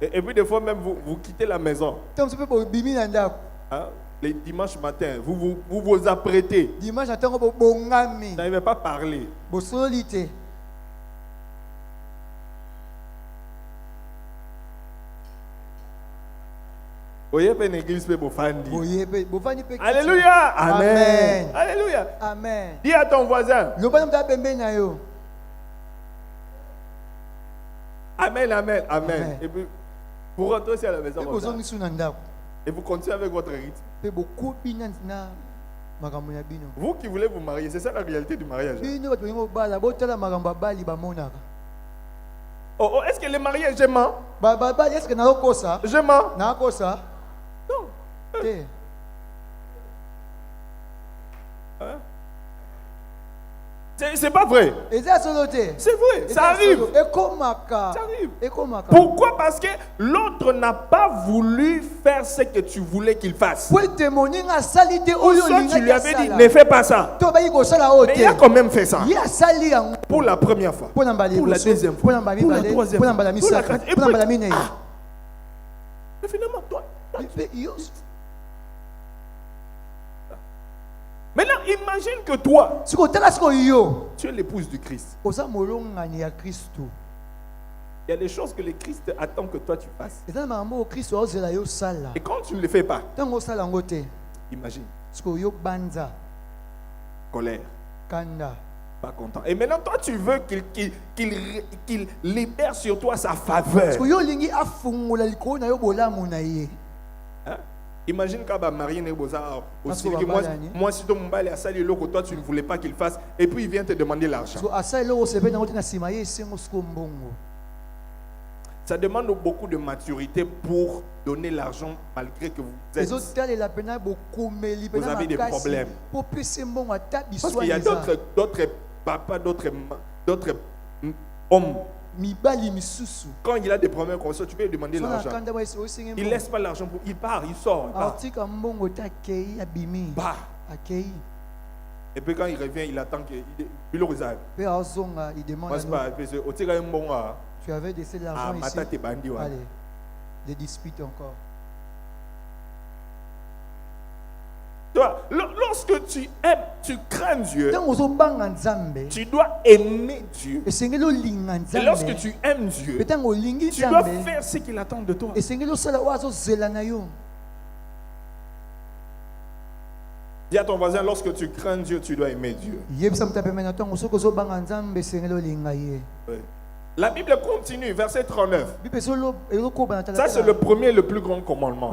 Et puis des fois même, vous quittez la maison. Ntango mosusu mpe bobimi na ndako. Hein, les dimanches matins, vous apprêtez. Dimanche na ntango bobongami. Vous n'arrivez pas à parler. Bosololi te. Voyez une église peut vous faire dire. Boyebe bovandi pe. Alléluia. Amen. Amen. Alléluia. Amen. Dis à ton voisin. Loba na mta pembe na yo. Amen, amen, amen. Amen. Et puis, pour rentrer aussi à la maison. Pe comme ça. kozongi su na ndako. Et vous continuez avec votre rythme. Pe bokobi na makambo ya bino. Vous qui voulez vous marier, c'est ça la réalité du mariage. Bino bato lingo bala botala makambo bali bamonaka. Oh, est-ce que les mariés, j'aime? Ba est-ce que na kosa? J'aime? Na kosa? Non. Eh. Hein? C'est pas vrai. C'est vrai, ça arrive. Ça arrive. Pourquoi? Parce que l'autre n'a pas voulu faire ce que tu voulais qu'il fasse. Ou soit tu lui avais dit, ne fais pas ça. Mais il a quand même fait ça. Pour la première fois. Pour la deuxième fois. Pour la troisième fois. Pour la quatrième. Mais finalement, toi. Maintenant, imagine que toi, tu es l'épouse du Christ. Il y a des choses que le Christ attend que toi tu fasses. Et quand tu ne le fais pas, imagine. Colère. Pas content. Et maintenant, toi, tu veux qu'il libère sur toi sa faveur. Hein? Imagine quand Marie n'est pas aussi que moi si ton mobile a sali l'eau que toi tu ne voulais pas qu'il fasse et puis il vient te demander l'argent. Ça demande beaucoup de maturité pour donner l'argent malgré que vous avez des problèmes. Parce qu'il y a d'autres papas, d'autres hommes. Quand il a des problèmes comme ça, tu peux lui demander l'argent. Il ne laisse pas l'argent, il part, il sort. Et puis quand il revient, il attend qu'il le réserve. Tu avais laissé l'argent ici. Allez, des disputes encore. Toi, lorsque tu aimes, tu crains Dieu, tu dois aimer Dieu. Et lorsque tu aimes Dieu, tu dois faire ce qu'il attend de toi. Dis à ton voisin, lorsque tu crains Dieu, tu dois aimer Dieu. Oui. La Bible continue, verset 39. Ça, c'est le premier et le plus grand commandement.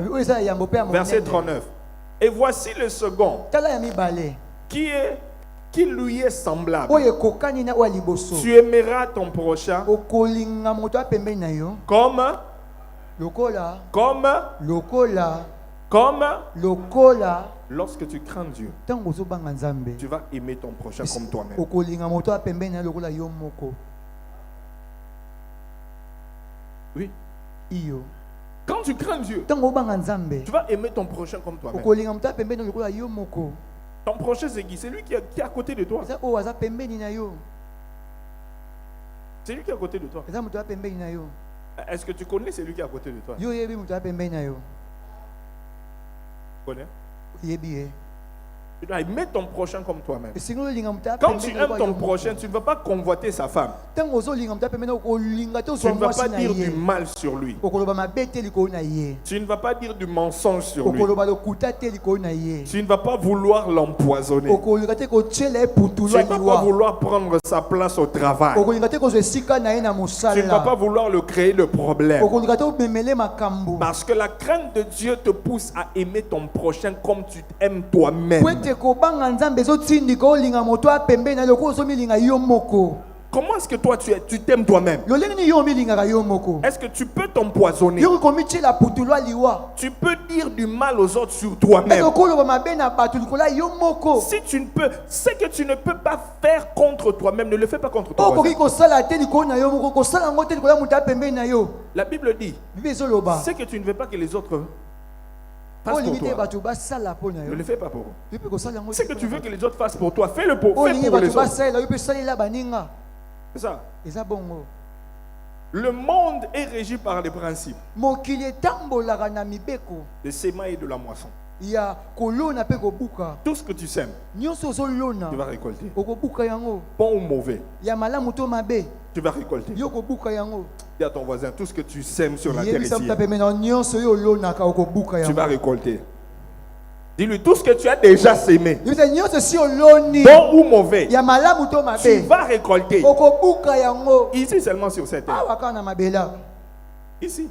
Verset 39. Et voici le second, qui lui est semblable. Tu aimeras ton prochain comme lorsque tu crains Dieu, tu vas aimer ton prochain comme toi-même. Oui. Quand tu crains Dieu, tu vas aimer ton prochain comme toi-même. Ton prochain, c'est qui? C'est lui qui est à côté de toi. C'est lui qui est à côté de toi. Est-ce que tu connais celui qui est à côté de toi? Tu connais? Tu dois aimer ton prochain comme toi-même. Quand tu aimes ton prochain, tu ne vas pas convoiter sa femme. Tu ne vas pas dire du mal sur lui. Tu ne vas pas dire du mensonge sur lui. Tu ne vas pas vouloir l'empoisonner. Tu ne vas pas vouloir prendre sa place au travail. Tu ne vas pas vouloir le créer le problème. Parce que la crainte de Dieu te pousse à aimer ton prochain comme tu t'aimes toi-même. Comment est-ce que toi tu t'aimes toi-même? Est-ce que tu peux t'empoisonner? Tu peux dire du mal aux autres sur toi-même. Si tu ne peux, ce que tu ne peux pas faire contre toi-même, ne le fais pas contre toi. La Bible dit, ce que tu ne veux pas que les autres fassent pour toi, ne le fais pas pour eux. Ce que tu veux que les autres fassent pour toi, fais-le pour les autres. C'est ça. Le monde est régi par les principes de séma et de la moisson. Tout ce que tu sèmes, tu vas récolter. Bon ou mauvais, tu vas récolter. Dis à ton voisin, tout ce que tu sèmes sur la terre ici, tu vas récolter. Dis-lui, tout ce que tu as déjà sémé, bon ou mauvais, tu vas récolter. Ici seulement sur cette terre. Ici.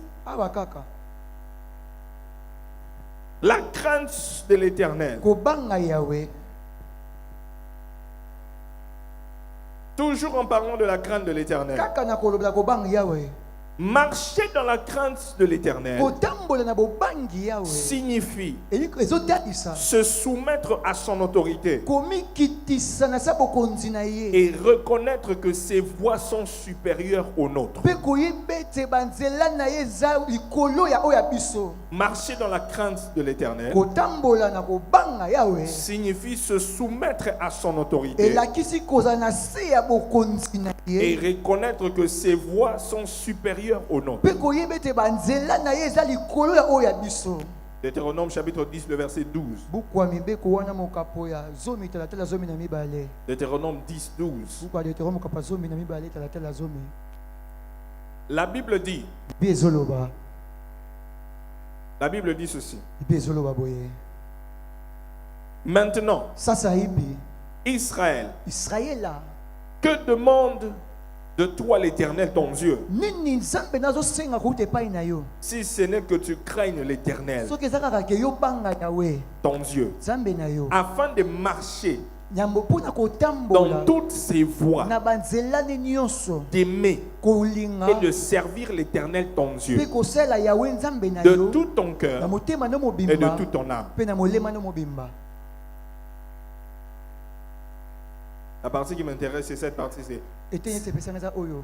La crainte de l'Éternel. kobanga Yahweh. Toujours en parlant de la crainte de l'Éternel. Kaka na koloba kobanga Yahweh. Marcher dans la crainte de l'Éternel Kotambola na bobangi Yahweh. signifie Eliko ezotatisa. se soumettre à son autorité Komikitisa na sa bokonzi na ye. et reconnaître que ses voies sont supérieures aux nôtres. Pe koyebete banzela na ye za likolo ya oya biso. Marcher dans la crainte de l'Éternel Kotambola na kobanga Yahweh. signifie se soumettre à son autorité Elakisi koza na se ya bokonzi na et ye. reconnaître que ses voies sont supérieures aux nôtres. Pe koyebete banzela na ye za likolo ya oya biso. Deutéronome chapitre 10, le verset 12. Buku ya mibeko wana mokapo ya zomi talatala zomi na mibale. Deutéronome 10, 12. Buku ya Deutéronome mokapo zomi na mibale talatala zomi. La Bible dit, Bi ezoloba. la Bible dit ceci. Bi ezoloba boye. Maintenant, Sasa hivi Israël, Israela que demande de toi l'Éternel ton Dieu, nini nzambe nazosenga kuta epai na yo si ce n'est que tu craignes l'Éternel soki eza kaka ke yo banga Yawe ton Dieu, nzambe na yo afin de marcher nyambo mpona dans kotambola toutes ses voies, na banzela ne nyonso d'aimer kolinga et de servir l'Éternel ton Dieu mpe kosala Yawe nzambe na de yo tout ton na cœur motema no et de mobimba toute ton âme. mpe na molema no mobimba. La partie qui m'intéresse, c'est cette partie, c'est Etenye sepesana za oyo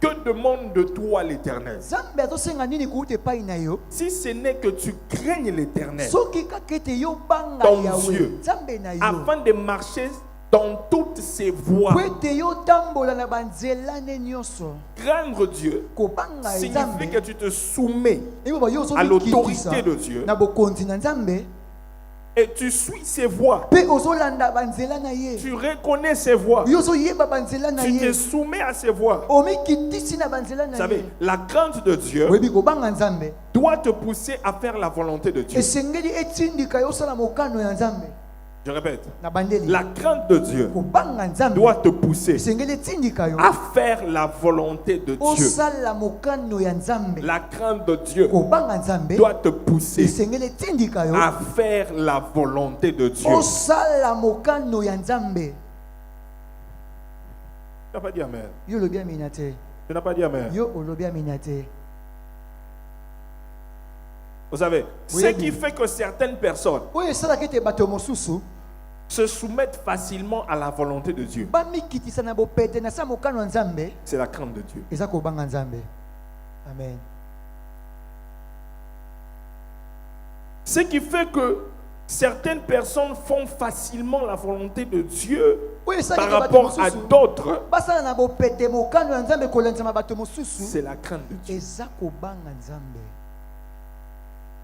que demande de toi l'Éternel, nzambe azosenga nini kuta epai na yo si ce n'est que tu craignes l'Éternel soki kaka ete yo banga ton Yawe Dieu, nzambe na yo afin de marcher dans toutes ses voies. po ete yo tambola na banzela ne nyonso Craindre Dieu kobanga signifie que nzambe tu te soumets eboba yo à l'autorité ozomikitisa de Dieu na bokonzi na nzambe et tu suis ses voies. mpe ozolanda banzela na ye Tu reconnais ses voies. yo ozoyeba banzela na Tu te ye soumets à ses voies. omikitisi na banzela Vous na savez, ye la crainte de Dieu oyebi kobanga nzambe doit te pousser à faire la volonté de Dieu. esengeli etindika yo osala mokano ya nzambe Je répète, na bandeli la crainte de Dieu kobanga nzambe doit te pousser esengeli etindika yo à faire la volonté de Dieu. osala mokano ya nzambe La crainte de Dieu kobanga nzambe doit te pousser esengeli etindika yo à faire la volonté de Dieu. osala mokano ya nzambe. Tu n'as pas dit Amen. Yo olobi amina te. Tu n'as pas dit Amen. Yo olobi amina te. Vous savez, Oui, ce oui. qui fait que certaines personnes Oyo esalaka ete bato mosusu se soumettent facilement à la volonté de Dieu, bamikitisa na bopete na sa mokano ya nzambe c'est la crainte de Dieu. eza kobanga nzambe. Amen. Ce qui fait que certaines personnes font facilement la volonté de Dieu Oyo esalaka par ete bato rapport à mosusu d'autres, basala na bopete mokano ya nzambe kolandisa bato mosusu c'est la crainte de Dieu. eza kobanga nzambe.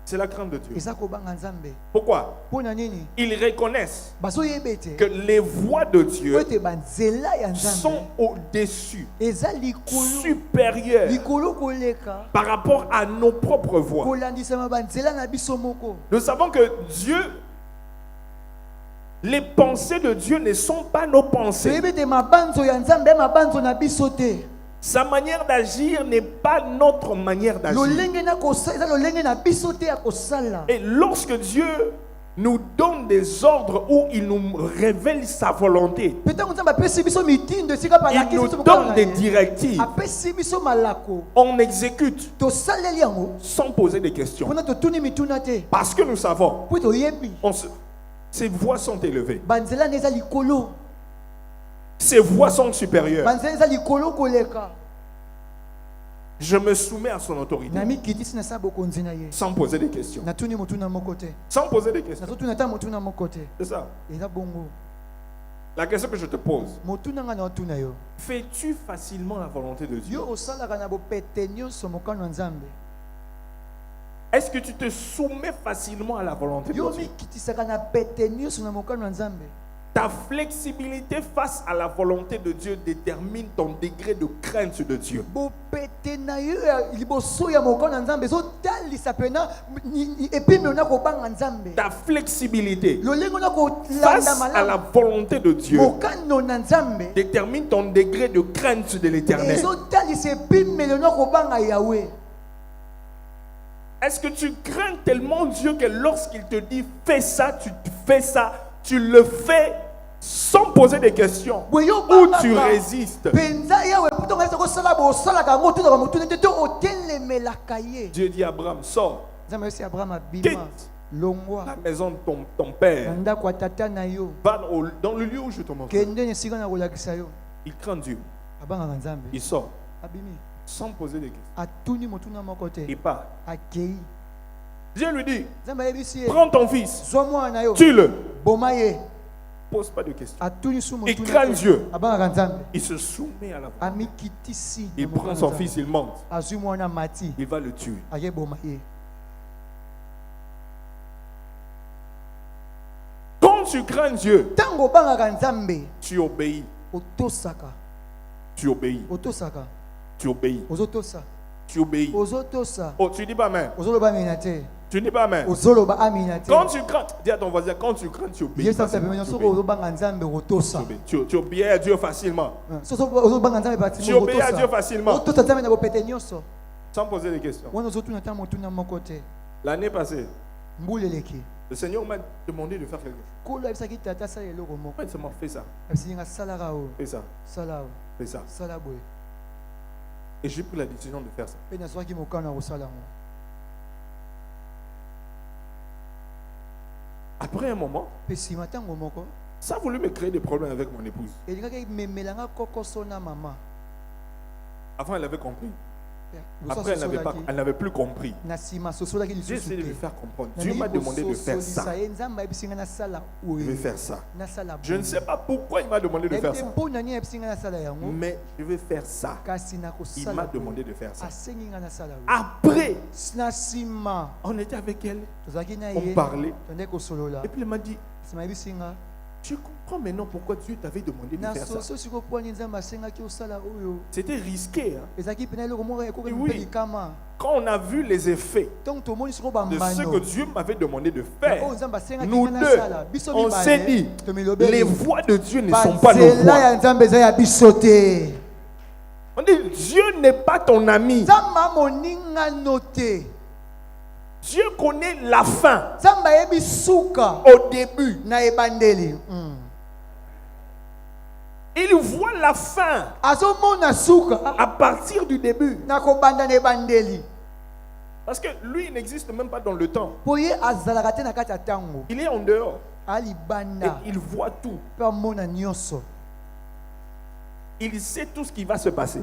C'est la crainte de Dieu. Eza kobanga nzambe. Pourquoi? Mpona nini Ils reconnaissent bazoyeba ete que les voies de Dieu po ete banzela ya nzambe sont au-dessus, eza likolo supérieures likolo koleka par rapport à nos propres voies. kolandisama banzela na biso moko. Nous savons que Dieu, les pensées de Dieu ne sont pas nos pensées. toyebi ete mabanzo ya nzambe mabanzo na biso te. Sa manière d'agir n'est pas notre manière d'agir. lolenge na kosala eza lolenge na biso te ya kosala. Et lorsque Dieu nous donne des ordres où il nous révèle sa volonté, Petango nzambe apesi biso mitindo esika il balakisi nous biso mokano donne na des ye. directives, apesi biso malako on exécute tosaleli yango sans poser de questions. mpona totuni mituna te Parce que nous savons, po toyebi ces voix sont élevées, banzela na eza likolo ces voix sont supérieures. banzela eza likolo koleka. Je me soumets à son autorité namikitisi na sa bokonzi na ye sans poser de questions. natuni motuna moko te Sans poser de questions. nazotuna ata motuna moko te. C'est ça. eza bongo La question que je te pose, motuna nga na otuna yo fais-tu facilement la volonté de Dieu? yo osalaka na bopete nyonso mokano ya nzambe. Est-ce que tu te soumets facilement à la volonté de yo Dieu? mikitisaka na pete nyonso na mokano ya nzambe. Ta flexibilité face à la volonté de Dieu détermine ton degré de crainte de Dieu. bopete na yo ya liboso ya mokano ya nzambe ezotalisa pena epimelo na kobanga nzambe. Ta flexibilité lolenge na face kolanda à la malamu volonté de Dieu mokano na nzambe détermine ton degré de crainte de l'Éternel. ezotalisa epimelo na kobanga yawe. Est-ce que tu crains tellement Dieu que lorsqu'il te dit fais ça, tu fais ça, tu le fais sans poser des questions, ou tu résistes? Dieu dit à Abraham, sors, quitte la maison de ton père, va dans le lieu où je te montre. Il craint Dieu, il sort sans poser des questions. Il part. Dieu lui dit, prends ton fils, tue-le. Pose pas de questions. Il craint Dieu. Il se soumet à la voix. Il prend son fils, il monte. Il va le tuer. Quand tu crains Dieu, tu obéis. Tu obéis. Tu obéis. Tu obéis. Oh, tu dis pas amen. Tu dis pas amen. Quand tu crains, dis à ton voisin, quand tu crains, tu obéis. Tu obéis à Dieu facilement. Tu obéis à Dieu facilement. Sans poser des questions. L'année passée, le Seigneur m'a demandé de faire quelque chose. Ouais, c'est moi, fais ça. Fais ça. Fais ça. Et j'ai pris la décision de faire ça. Après un moment, ça a voulu me créer des problèmes avec mon épouse. Avant, elle avait compris. Après, elle n'avait plus compris. J'ai essayé de lui faire comprendre. Dieu m'a demandé de faire ça. Je vais faire ça. Je ne sais pas pourquoi il m'a demandé de faire ça. Mais je vais faire ça. Il m'a demandé de faire ça. Après, on était avec elle. On parlait. Et puis elle m'a dit, je comprends maintenant pourquoi Dieu t'avait demandé de faire ça. C'était risqué. Hein? Et oui, quand on a vu les effets de ce que Dieu m'avait demandé de faire, nous deux, on s'est dit, les voies de Dieu ne sont pas nos voies. On dit, Dieu n'est pas ton ami. Dieu connaît la fin au début. Il voit la fin à partir du début. Parce que lui, il n'existe même pas dans le temps. Il est en dehors. Et il voit tout. Il sait tout ce qui va se passer.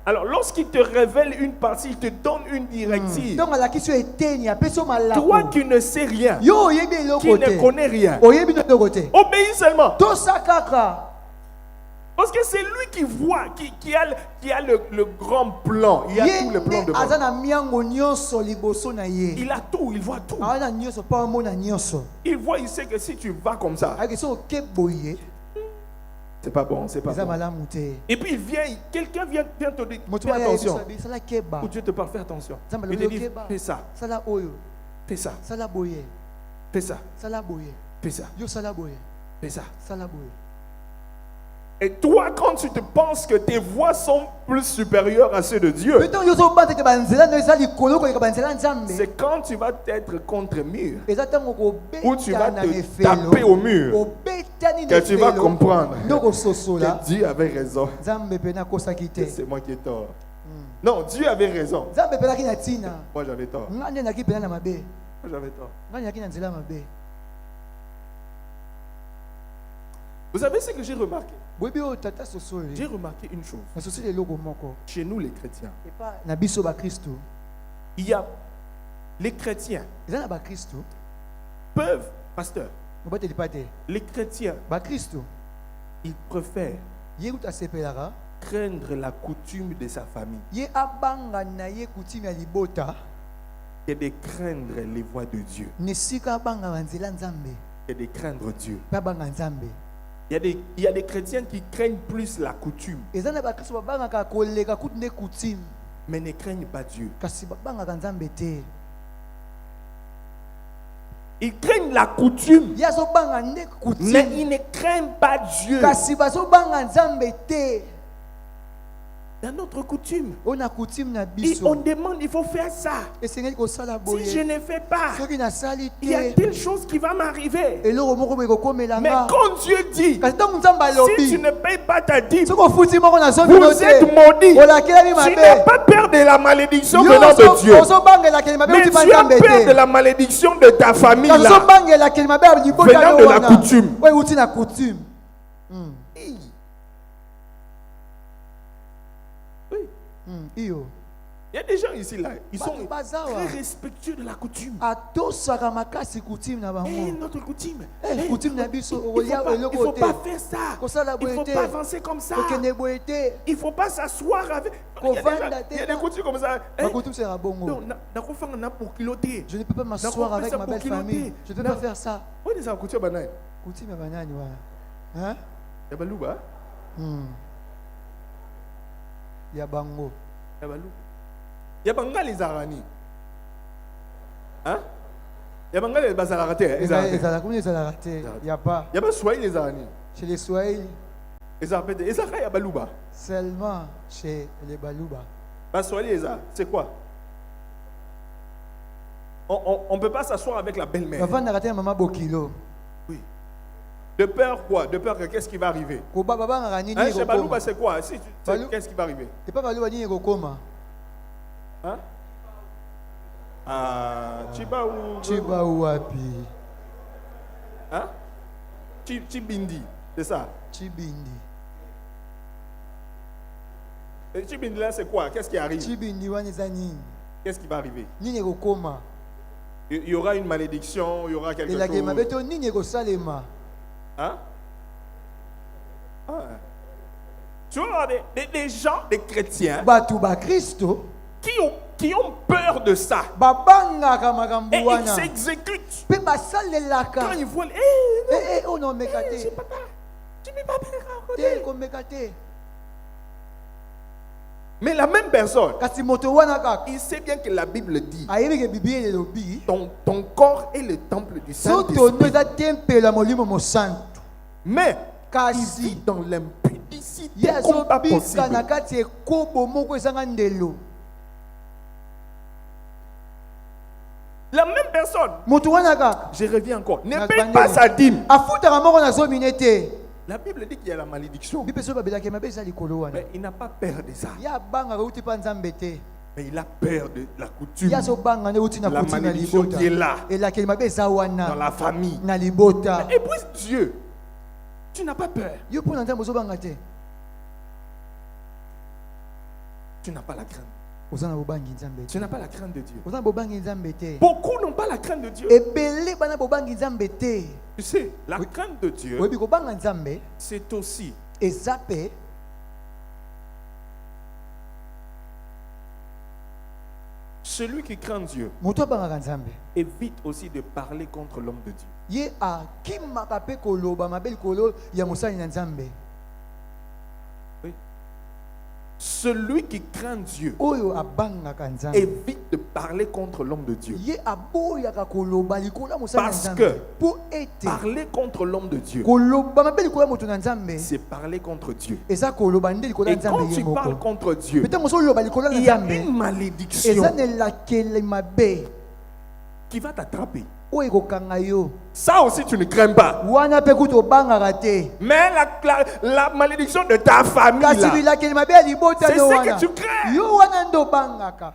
Alors, lorsqu'il te révèle une partie, il te donne une directive. Toi qui ne sais rien, qui ne connais rien, obéis seulement. Parce que c'est lui qui voit, qui a le grand plan. Il a tout le plan devant. Il a tout, il voit tout. Il voit, il sait que si tu vas comme ça, c'est pas bon, c'est pas bon. Et puis il vient, quelqu'un vient te dire, fais attention. Ou Dieu te parle, fais attention. Il te dit, fais ça. Fais ça. Fais ça. Fais ça. Fais ça. Et toi, quand tu te penses que tes voix sont plus supérieures à ceux de Dieu, c'est quand tu vas être contre mur, ou tu vas te taper au mur, que tu vas comprendre que Dieu avait raison. C'est moi qui ai tort. Non, Dieu avait raison. Moi j'avais tort. Moi j'avais tort. Vous savez ce que j'ai remarqué? J'ai remarqué une chose. Chez nous les chrétiens, il y a les chrétiens peuvent, pasteur, les chrétiens, ils préfèrent craindre la coutume de sa famille que de craindre les voies de Dieu, que de craindre Dieu. Il y a des chrétiens qui craignent plus la coutume, mais ne craignent pas Dieu. Ils craignent la coutume, mais ils ne craignent pas Dieu. dans notre coutume. On a coutume na Et biso. on demande, il faut faire ça. Et Seigneur ko sala boye. Si je ne fais pas, Soki na sali il y a te. telle chose qui va m'arriver. Eloko moko boye kokomela Mais nga. quand Dieu dit, Kasi ntango Nzambe si tu alobi. ne payes pas ta dîme, Soki ofuti moko na zomi vous note. êtes maudits. Olakelami Tu mabe. n'as pas peur de la malédiction venant de Dieu. Ozobangela kelemi mabe Mais uti tu pa as Nzambe peur de te. la malédiction de ta famille Kasi là. ozobangela kelemi mabe ya libota Venant de la wana. coutume. Oyo uti na coutume. Oui. Iyo. Il y a des gens ici là, ils sont Bato bazawa. très respectueux de la coutume. Atosaka makasi coutume na Et bango. notre coutume. Eh, coutume na biso Il ne olia faut eloko te. pas faire ça. Kosala Il ne faut boye te. pas avancer comme ça. Okende boye te. Il ne faut pas s'asseoir avec. Il y a des coutumes comme ça. Ma coutume sera bongo. Non, nakofanga na pour kiloter. Je ne peux pas m'asseoir avec ma belle famille. Je ne peux pas faire ça. Oui, des coutumes banane. Coutume ya banani wana. Hein? Ya baluba. Ya bango. Ya baluba. Ya bangali zarani. Hein? Ya bangali bazarate. Ezala comme ezala raté. Ya pas. Ya ba swahili zarani. Chez les Swahili, Ezara ya baluba. seulement chez les Baluba. Ba swahili c'est quoi? On ne peut pas s'asseoir avec la belle-mère. Avant de rater maman Bokilo. Oui. De peur quoi? De peur que qu'est-ce qui va arriver? Hein, Chez Balouba, c'est quoi? Si qu'est-ce qui va arriver? C'est pas Baluba ni Gokoma. Hein? Ah, Chiba ou... Chiba Wapi. Hein? Chibindi, c'est ça? Chibindi. Et Chibindi là, c'est quoi? Qu'est-ce qui arrive? Chibindi wanizani. Qu'est-ce qui va arriver? Ni Gokoma. Il y aura une malédiction, il y aura quelque Et la chose. Gemabeto ni Gosalema. Hein? Ah. Tu vois, des gens, des chrétiens, Batuba Christo. qui ont peur de ça. Babanga Et ils Magambuana. s'exécutent. Pe basalelaka. Quand ils voient, Oh non, mekate. je peux pas. Tu ne peux pas faire à côté. Te komekate. Mais la même personne, Kasi moto wana kaka. il sait bien que la Bible dit Ayebi ke Bible elobi. ton corps est le temple du Soto Saint-Esprit. noza tempelo ya molimo mosantu. Mais il vit Kasi dans l'impudicité ye comme pas azobika possible. na kati ekobo moko ezanga ndelo. La même personne, Moto wana kaka. je reviens encore, ne Na paye bandeli. pas sa dîme. Afutaka moko na zomine te. La Bible dit qu'il y a la malédiction. Bipe so babelaki mabe eza likolo wana. Mais il n'a pas peur de ça. Ya banga uti pa nzambe te. Mais il a peur de la coutume. Ya so banga ne uti na La coutume na malédiction libota. qui est là, Et la kelima be eza dans wana la famille. na libota. Et puis Dieu, tu n'as pas peur. Yo po na nzambe ozobanga te. Tu n'as pas la crainte. Ozana bobangi nzambe. Tu n'as pas la crainte de Dieu. Ozana bobangi nzambe te. Beaucoup n'ont pas la crainte de Dieu. Ebele bana bobangi nzambe te. Tu sais, la crainte de Dieu, Oyebi kobanga nzambe c'est aussi eza pe celui qui craint Dieu moto abangaka nzambe. évite aussi de parler contre l'homme de Dieu. Ye akimaka mpe koloba mabe likolo ya mosali na nzambe. Oui. Celui qui craint Dieu Oyo abangaka nzambe. évite de parler contre l'homme de Dieu. Ye aboyaka koloba likolo ya mosali na Parce nzambe. que Po ete parler contre l'homme de Dieu, koloba mabe likolo ya moto na nzambe. c'est parler contre Dieu. Eza koloba nde likolo ya Et quand nzambe ye tu parles moko. contre Dieu, Peut-être moso loba likolo ya il y a nzambe. une malédiction Eza nelakele mabe. qui va t'attraper. Oyo ekokanga yo. Ça aussi, tu ne crains pas. Wana pe kutu obangaka te. Mais la malédiction de ta famille, Kasi là, bilakeli mabe ya libota c'est no ce wana. que tu crains. Yo wana nde obangaka.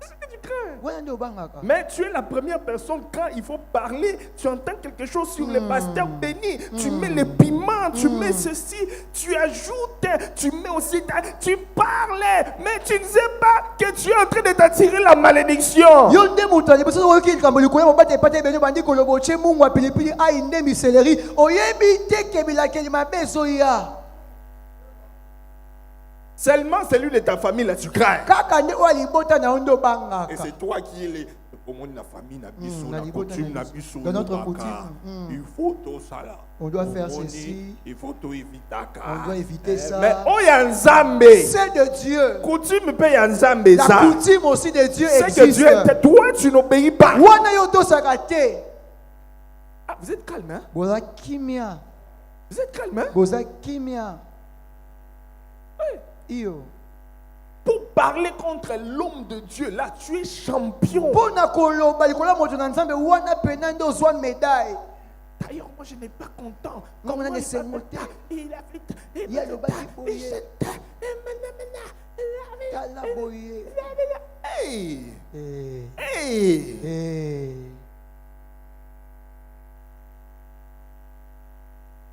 C'est ce que tu crains. Wana nde obangaka. Mais tu es la première personne quand il faut parler, tu entends quelque chose sur les pasteurs bénis, tu mets les piments, tu mets ceci, tu ajoutes, tu mets aussi, tu parles, mais tu ne sais pas que tu es en train de t'attirer la malédiction. Yo nde moto ali boso oyoki likambo likolo mobate pate beno bandi koloba otie mungu wa pilipili ai nde miseleri oyebi te ke bilakeli mabe ezoya. Seulement celui de ta famille là, tu crains. Kaka nde oyo libota na yo nde Et obangaka. c'est toi qui es le monde de la famille, la biso, na la libota, coutume, na la biso. biso, Dans notre lobaka. coutume, Il faut tout ça là. On doit faire Omoni, ceci. Il faut tout éviter. On doit éviter ça. Mais oh ya nzambe. C'est de Dieu. Coutume pe ya nzambe La ça. coutume aussi de Dieu C'est que existe. Dieu est toi, tu n'obéis pas. Wana yo tosaka te. Ah, vous êtes calme, hein? Boza kimia. Vous êtes calme, hein? Boza kimia. Iyo. parler contre l'homme de Dieu, là, tu es champion. D'ailleurs, moi, je n'ai pas content. Comment il a fait Hey! Hey!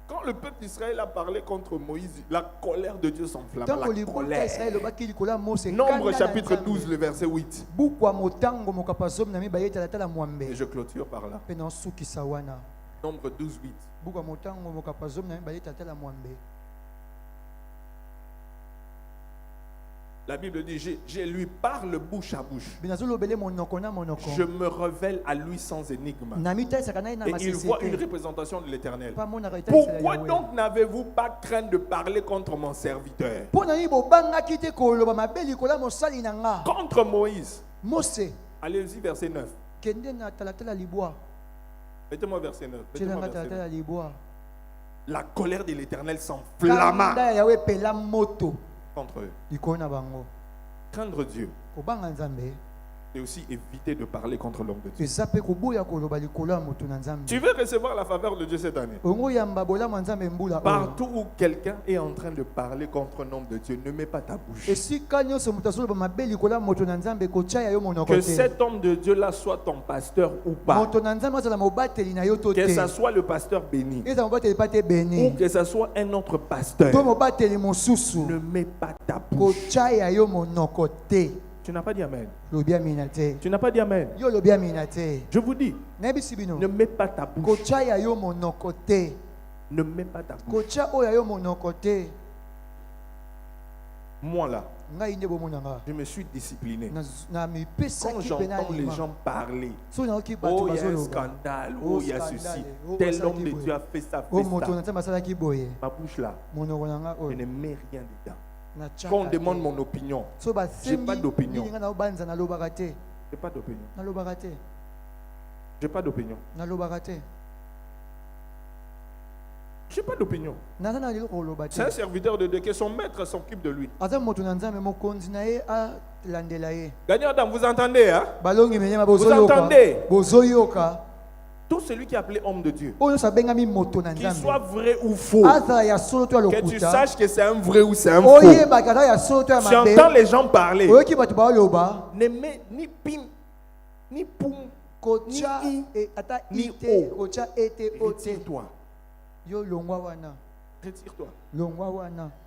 Quand le peuple d'Israël a parlé contre Moïse, la colère de Dieu s'enflamma. La colère. Nombre chapitre 12, le verset 8. Et je clôture par là. Nombre 12, 8. La Bible dit, je lui parle bouche à bouche. Je me révèle à lui sans énigme. Et il voit une représentation de l'Éternel. Pourquoi donc n'avez-vous pas craint de parler contre mon serviteur? Contre Moïse. Allez-y, verset 9. Mettez-moi verset 9. Mettez-moi verset 9. La colère de l'Éternel s'enflamma contre eux. Craindre Dieu et aussi éviter de parler contre l'homme de Dieu. Tu veux recevoir la faveur de Dieu cette année? Partout où quelqu'un est en train de parler contre un homme de Dieu, ne mets pas ta bouche. Que cet homme de Dieu là soit ton pasteur ou pas. Que ce soit le pasteur béni ou que ce soit un autre pasteur, ne mets pas ta bouche. Tu n'as pas dit amen. Tu n'as pas dit amen. Je vous dis, ne mets pas ta bouche. Ne mets pas ta bouche. Moi là, je me suis discipliné. Quand j'entends les gens parler, oh il y a un scandale, oh il y a ceci, tel homme de Dieu a fait ça, fait ça. Ma bouche là, je ne mets rien dedans. Quand on demande mon opinion, je n'ai pas d'opinion. Je n'ai pas d'opinion. Je n'ai pas d'opinion. Je n'ai pas d'opinion. C'est un serviteur de Dieu que son maître s'occupe de lui. Gagnant, vous entendez, hein? Vous entendez? Tout celui qui est appelé homme de Dieu, qu'il soit vrai ou faux, que tu saches que c'est un vrai ou c'est un faux. Tu entends les gens parler, ne mets ni pim, ni poum, ni i, ni o. Retire-toi. Retire-toi.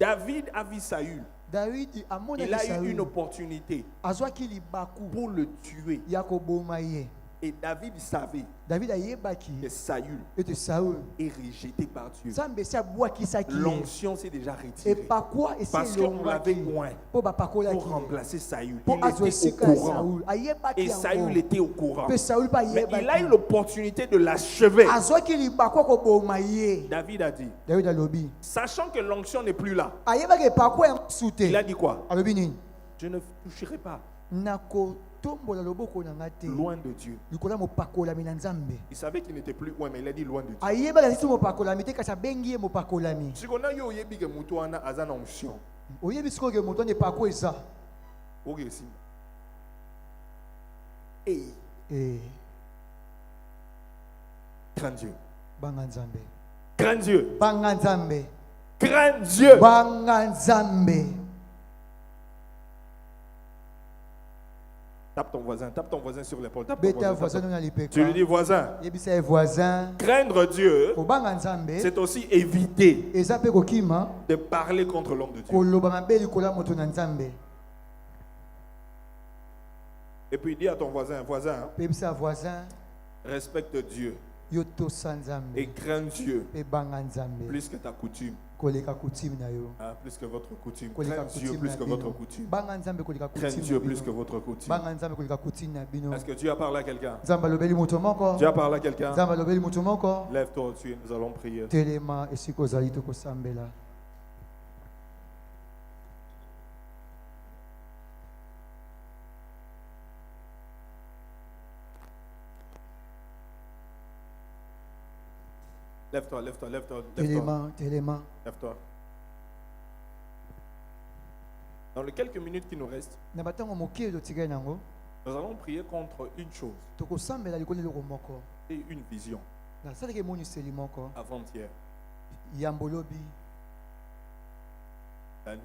David a vu Saül. Il a eu une opportunité pour le tuer. Et David savait que Saül est rejeté par Dieu. L'onction s'est déjà retirée. Parce qu'on l'avait loin pour remplacer Saül. Il était au courant. Et Saül était au courant. Mais il a eu l'opportunité de l'achever. David a dit, sachant que l'onction n'est plus là, il a dit quoi? Je ne toucherai pas loin de Dieu. Il savait qu'il n'était plus loin, mais il a dit loin de Dieu. Si on a eu que Moutouana a une onction, crains Dieu. Crains Dieu. Crains Dieu. Tape ton voisin sur l'épaule. Tu lui dis voisin. Craindre Dieu, c'est aussi éviter de parler contre l'homme de Dieu. Et puis dis à ton voisin, respecte Dieu et crains Dieu plus que ta coutume. Plus que votre coutume. Crains Dieu plus que votre coutume. Crains Dieu plus que votre coutume. Est-ce que Dieu a parlé à quelqu'un? Dieu a parlé à quelqu'un? Lève-toi au-dessus, nous allons prier. Lève-toi. Lève-toi. Dans les quelques minutes qui nous restent, na batango mokie totikali nango nous allons prier contre une chose tokosambela likolo eloko moko et une vision nasalaki emoniseli moko avant-hier, yambo lobi la nuit.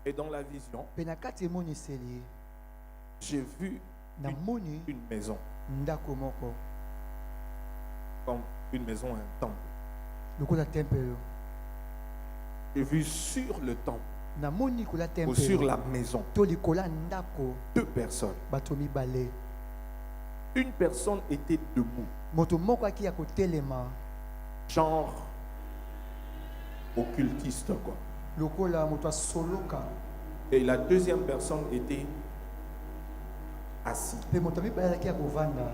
Et dans la vision, mpe na kati emoniseli j'ai vu namoni une maison, ndako moko comme une maison, un temple. lokola tempelo J'ai vu sur le temple namoni kola ou sur tempelo la maison to likola ndako 2 personnes. bato mibale Une personne était debout, moto moko aki ya kotelema genre occultiste quoi. lokola moto asoloka Et la deuxième personne était assis. mpe moto mibale azalaki ya kovanda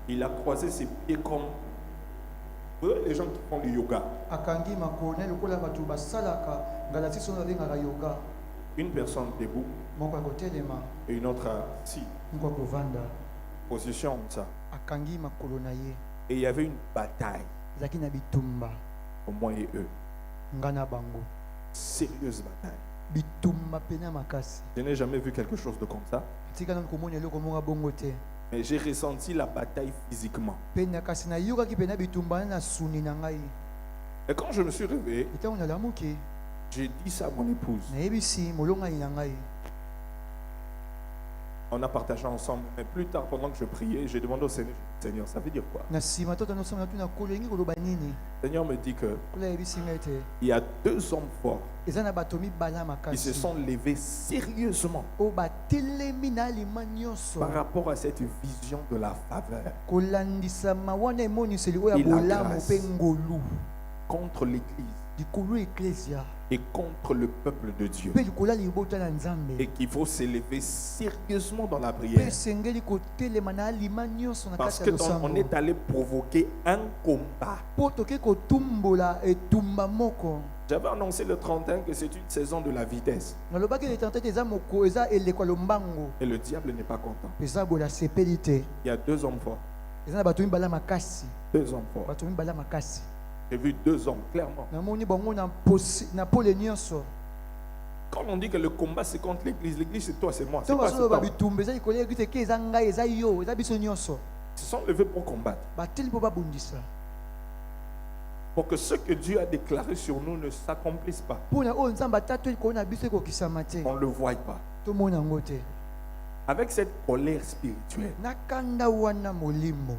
Il a croisé ses pieds comme vous voyez les gens qui font du yoga. akangi makone lokola bato basalaka ngala ti so babengaka yoga Une personne debout moko ya kotelema et une autre assis. moko ya kovanda Position comme ça. akangi makolo na ye Et il y avait une bataille ezalaki na bitumba au moi et eux. nga na bango Sérieuse bataille. bitumba pena makasi Je n'ai jamais vu quelque chose de comme ça. tika nanu komona eloko moko ya bongo te Mais j'ai ressenti la bataille physiquement. mpe na kasi nayokaki pena bitumba wana na suni na ngai Et quand je me suis réveillé, ntango nalamuki j'ai dit ça à mon épouse. nayebisi molongai na ngai On a partagé ensemble. Mais plus tard, pendant que je priais, j'ai demandé au Seigneur, Seigneur, ça veut dire quoi? na nsima totano somo natuna kolo elingi koloba nini Le Seigneur me dit que kolo ayebisi ngai te il y a 2 hommes forts eza na bato mibale ya qui se makasi sont levés sérieusement oyo batelemi na alima nyonso par rapport à cette vision de la faveur kolandisama wana emoniseli oyo ya Et la bolamu grâce. mpe ngolu contre l'Église likolo ya eklesia et contre le peuple de Dieu. mpe likolo ya libota na nzambe Et qu'il faut s'élever sérieusement dans la mpe prière. esengeli kotelema na alima nyonso na Parce kati que ya on losambo est allé provoquer un combat. mpo toke kotumbola etumba moko J'avais annoncé le 31 que c'est une saison de la vitesse. nalobaki letante te eza moko eza elekwa lombango Et le diable n'est pas content. mpe eza bola sepeli te Il y a 2 hommes forts. eza na bato mibale ya makasi 2 hommes forts. bato mibale ya makasi J'ai vu 2 hommes, clairement. namoni bango na pole nyonso Quand on dit que le combat c'est contre l'église, l'église c'est toi, c'est moi. C'est ntango pas cet bazoloba homme. bitumba eza likolo yebi te ke eza ngai eza yo eza biso nyonso Ils se sont levés pour combattre. bateli mpo babundisa Pour que ce que Dieu a déclaré sur nous ne s'accomplisse pas. mpona oyo nzambe atatu likolo na biso ekokisama te On ne le voit pas. tomona yango te Avec cette colère spirituelle, na kanda wana molimo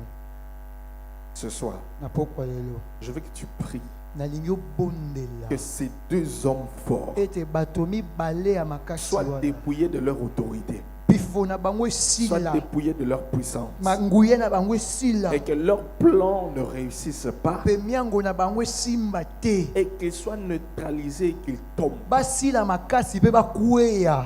ce soir, na pokwa lelo je veux que tu pries nalingi obondela que ces 2 hommes forts ete bato mibale ya makasi soient wana dépouillés de leur autorité, bifo na bango soient esila dépouillés de leur puissance, manguya na bango esila et que leur plan ne réussisse pas, mpe miango na bango esimba te et qu'ils soient neutralisés et qu'ils tombent basila makasi mpe bakweya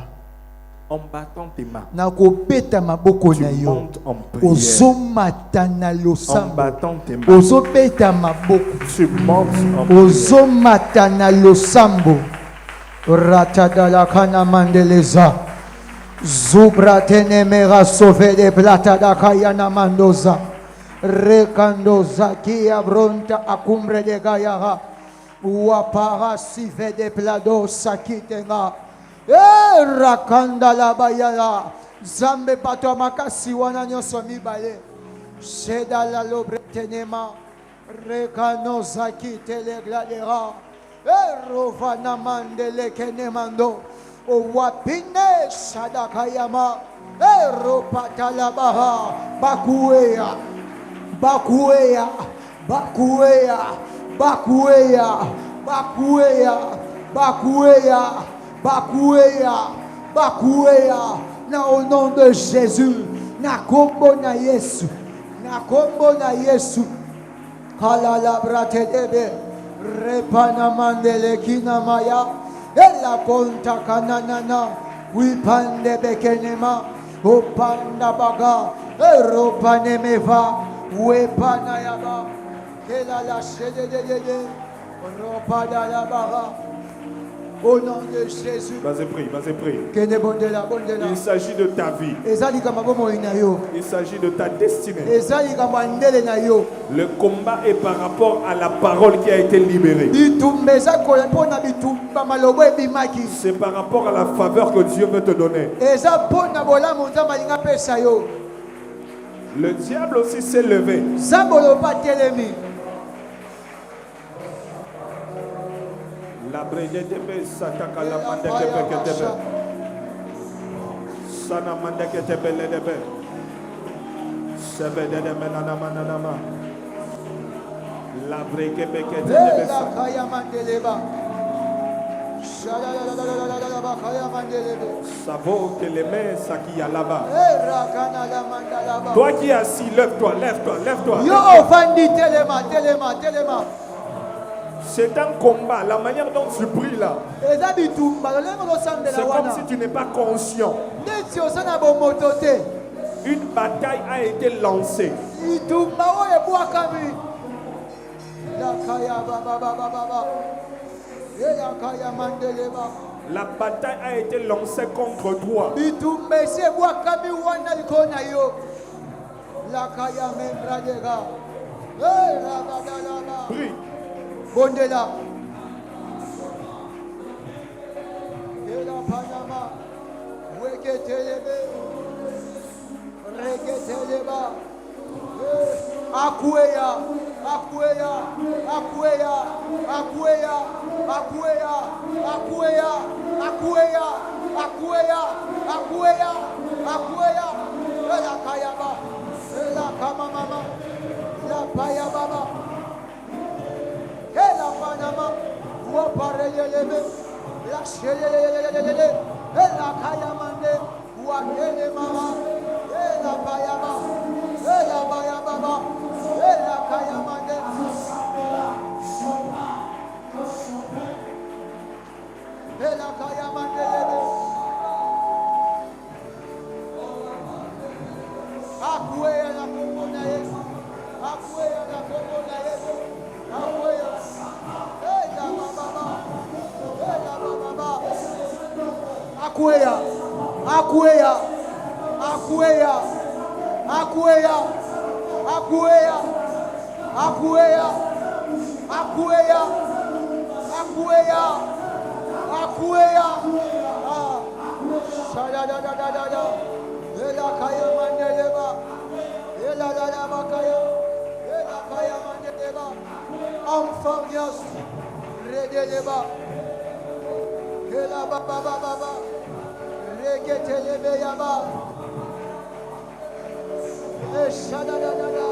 en battant tes mains. na kobeta maboko Tu na yo montes en prière ozomata na en losambo battant tes mains. ozobeta maboko Tu montes en prière. ozomata na losambo ratadalakana mandeleza zubratenemera sovede platadakayana mandoza rekandoza kia bronta akumbre de gayaha wapara sivede plado sakitenga rakanda la bayala zambe bato ya makasi wana nyonso mibale sheda la lobretenema rekanozaki telegladera erovana mandele kenemando owapine sadakayama eropatalabaha bakuea bakuea bakuea bakuea bakuea bakuea bakuea bakuea na au nom de Jésus na kombo na Yesu na kombo na Yesu kalala brate debe repana mandele kina maya ela konta kananana wipande bekenema opanda baga eropane meva wepana yaba kela la shede de ropada la baga Au nom de Jésus. Vas-y, prie, vas-y, prie. Il s'agit de ta vie. Il s'agit de ta destinée. Le combat est par rapport à la parole qui a été libérée. C'est par rapport à la faveur que Dieu veut te donner. Le diable aussi s'est levé. La brede de be sataka la mande que te sana mande que te belle de be sebe de menana manana la breke be que te be ça vaut que les mains ça qui y a là-bas. Toi qui es assis, lève-toi, lève-toi, lève-toi. C'est un combat, la manière dont tu pries là. C'est comme si tu n'es pas conscient. Une bataille a été lancée. La bataille a été lancée contre toi. Prie. Bondela. Ela Panama. Regetelebe. Regeteleba. Akueya. Akueya. Akueya. Akueya. Akueya. Akueya. Akueya. Akueya. Akueya. Akueya. Ela Kayaba. Ela Kamama. La Payababa. Ela Panama, Waparelebe, La Shelele, Ela Kayamande, Wakele Mama, Ela Payama, Ela Bayababa, Ela Kayamande, Ela Kayamande, Akuea la Comonae, Akuea la Comonae. Akueya, Akueya, Akueya, Akueya, Akueya, Akueya, Akueya, Akueya, Akueya, Shadadadadada, Ela Kaya Mandeleba, Ela Dadabakaya, Ela Kaya Mandeleba, Amphamias, Redeleba, Ela Baba Baba. Regetelebe yaba. Eshadadadada.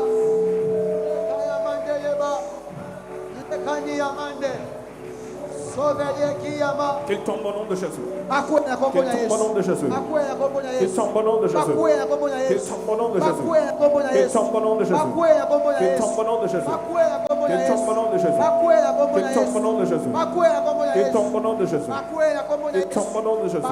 Kayamande yaba. Lekani yamande. Sauve-les qui yama. Qu'il tombe au nom de Jésus. Qu'il tombe au nom de Jésus. Qu'il tombe au nom de Jésus. Qu'il tombe au nom de Jésus. Qu'il tombe au nom de Jésus. Qu'il tombe au nom de Jésus. Qu'il tombe au nom de Jésus. Qu'il tombe au nom de Jésus. Qu'il tombe au nom de Jésus. Qu'il tombe au nom de Jésus.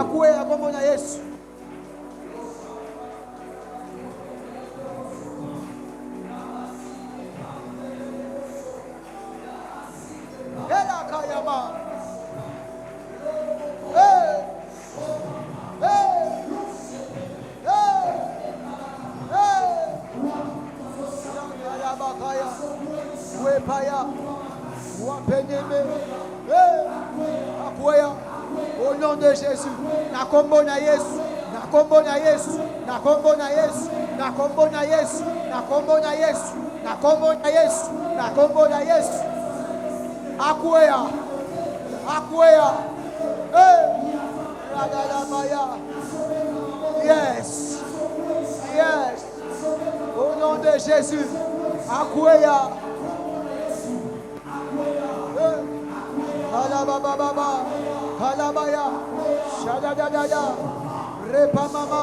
Au nom de Jésus, na kombo na Yesu, na kombo na Yesu, na kombo na Yesu, na kombo na Yesu, na kombo na Yesu, na kombo na Yesu, na kombo na Yesu. Akueya, akueya, radadabaya. Yes, yes. Au nom de Jésus, akueya. Kalababa, Kalabaya, Shadadadada, Repa Mama,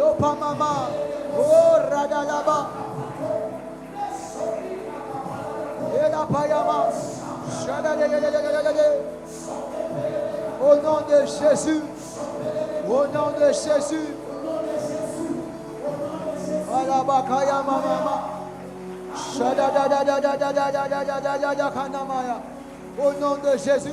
Lopa Mama, Oh Radalaba, Ela Payama, Shadadadadada. Au nom de Jésus, au nom de Jésus, Alabakaya Mama, Shadadadadada Kanamaya. Au nom de Jésus,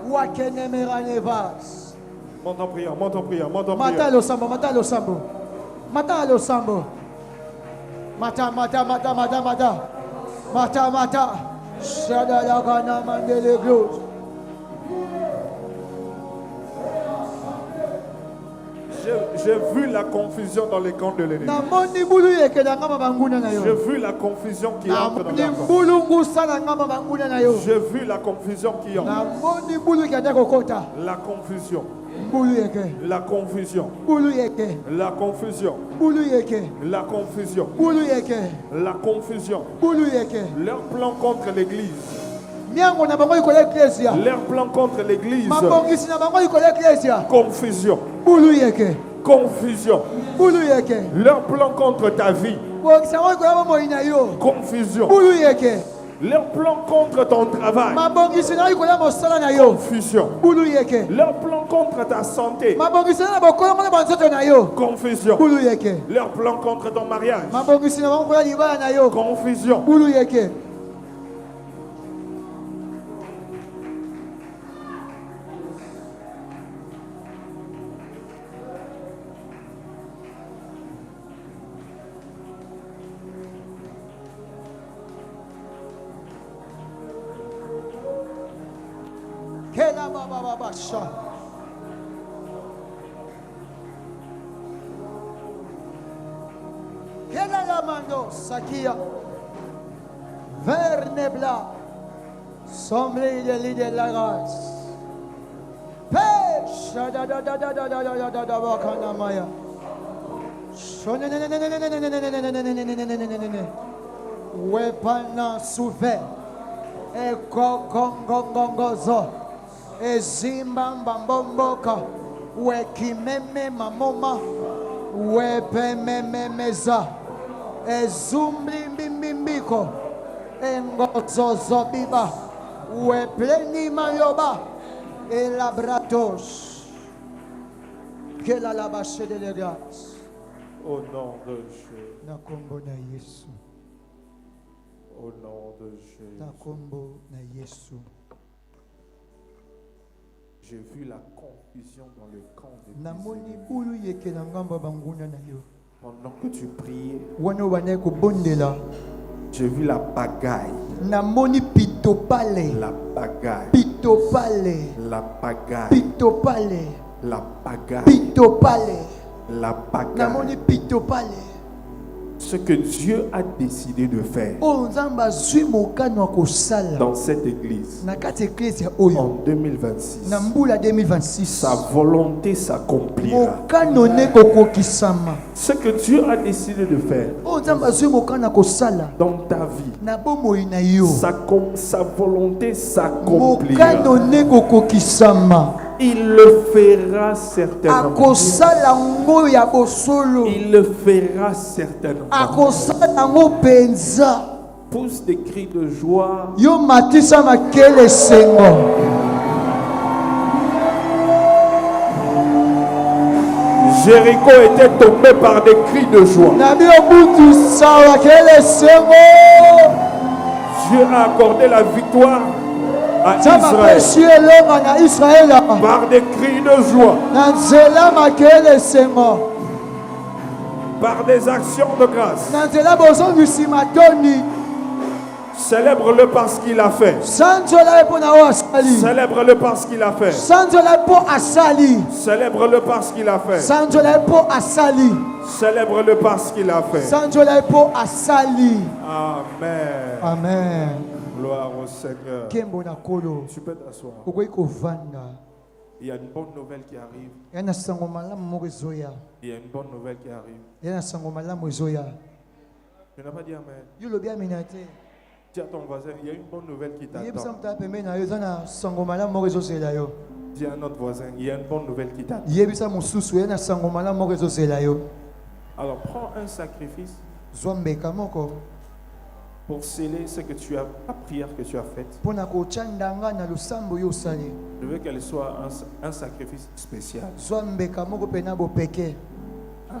Wakenemeranevas. Monte en prière, monte en prière, monte en Mata prière. lo sambo, mata lo sambo. Mata lo sambo. Mata, mata, mata, mata, mata. Mata, mata. Shadalakana mandele glose. J'ai vu la confusion dans les camps de l'ennemi. J'ai vu la confusion qui entre dans leur camp. J'ai vu la confusion qui entre. La confusion. La confusion. La confusion. La confusion. La confusion. Leur plan contre l'église. Leur plan contre l'église. Confusion. Confusion. Leur plan contre ta vie. Confusion. Leur plan contre ton travail. Confusion. Leur plan contre ta santé. Confusion. Leur plan contre ton mariage. Confusion. Kela baba baba sha. Kela la mando sakia. Vernebla. Sombre de l'idée la grâce. Pêche da da da da da da da da da wakana maya. Wepana suve. Eko kongongongozo. Ezimbambambomboka. Wekimeme mamoma. Wepemememeza. Ezumlimbimbiko. Engozozo biba. Wepleni mayoba. Elabratos. Que la labache de l'égard. Au nom de Jésus. Na kombo na Yesu. Au nom de Jésus. Na kombo na Yesu. J'ai vu la confusion dans le camp de Na tes moni ennemis. bulu yeke na ngamba banguna na yo. Pendant que tu priais, Wana wane ko bondela. j'ai vu la pagaille. Na moni pitopale. La pagaille. Pitopale. La pagaille. Pitopale. La pagaille. Pitopale. La Na moni pagaille. pitopale. Ce que Dieu a décidé de faire O nzamba zwi mokano akosala. dans cette église Na kati eklezia oyo. en 2026, Na mbula 2026. sa volonté s'accomplira. Mokano ne kokokisama. Ce que Dieu a décidé de faire O nzamba zwi mokano akosala. dans ta vie, Na bomoi na yo. sa volonté s'accomplira. Mokano ne kokokisama. Il le fera certainement. Akosala ngo ya bosolo. Il le fera certainement. Akosala ngo penza. Pousse des cris de joie. Yo matisa makele sengo. Jéricho était tombé par des cris de joie. Nabi obutu sawa kele sengo. Dieu a accordé la victoire à Tama Israël peshi elonga na Israël. par des cris de joie, Na nzela makele sengo. par des actions de grâce. Na nzela bozongisi matoni. Célèbre-le parce qu'il a fait. Sanzola epo na o asali. Célèbre-le parce qu'il a fait. Sanzola epo asali. Célèbre-le parce qu'il a fait. Sanzola epo asali. Célèbre-le parce qu'il a fait. Sanzola epo asali. Amen. Amen. Gloire au Seigneur. Kembo na kolo. Tu peux t'asseoir. Okoki kovanda. Il y a une bonne nouvelle qui arrive. Yana sango malamu moko ezoya. Il y a une bonne nouvelle qui arrive. Yana sango malamu ezoya. Tu n'as pas dit Amen. Yo lobi amina te. Dis à ton voisin, il y a une bonne nouvelle qui Yebisa t'attend. mutu apembeni na yo eza na sango malamu moko ezozela yo. Dis à notre voisin, il y a une bonne nouvelle qui t'attend. Yebisa mosusu eza na sango malamu moko ezozela yo. Alors prends un sacrifice Zwa mbeka moko pour sceller ce que tu as, la prière que tu as faite. mpona kochandanga na losambo yo osali. Je veux qu'elle soit un sacrifice spécial. Zwa mbeka moko mpena bopeke.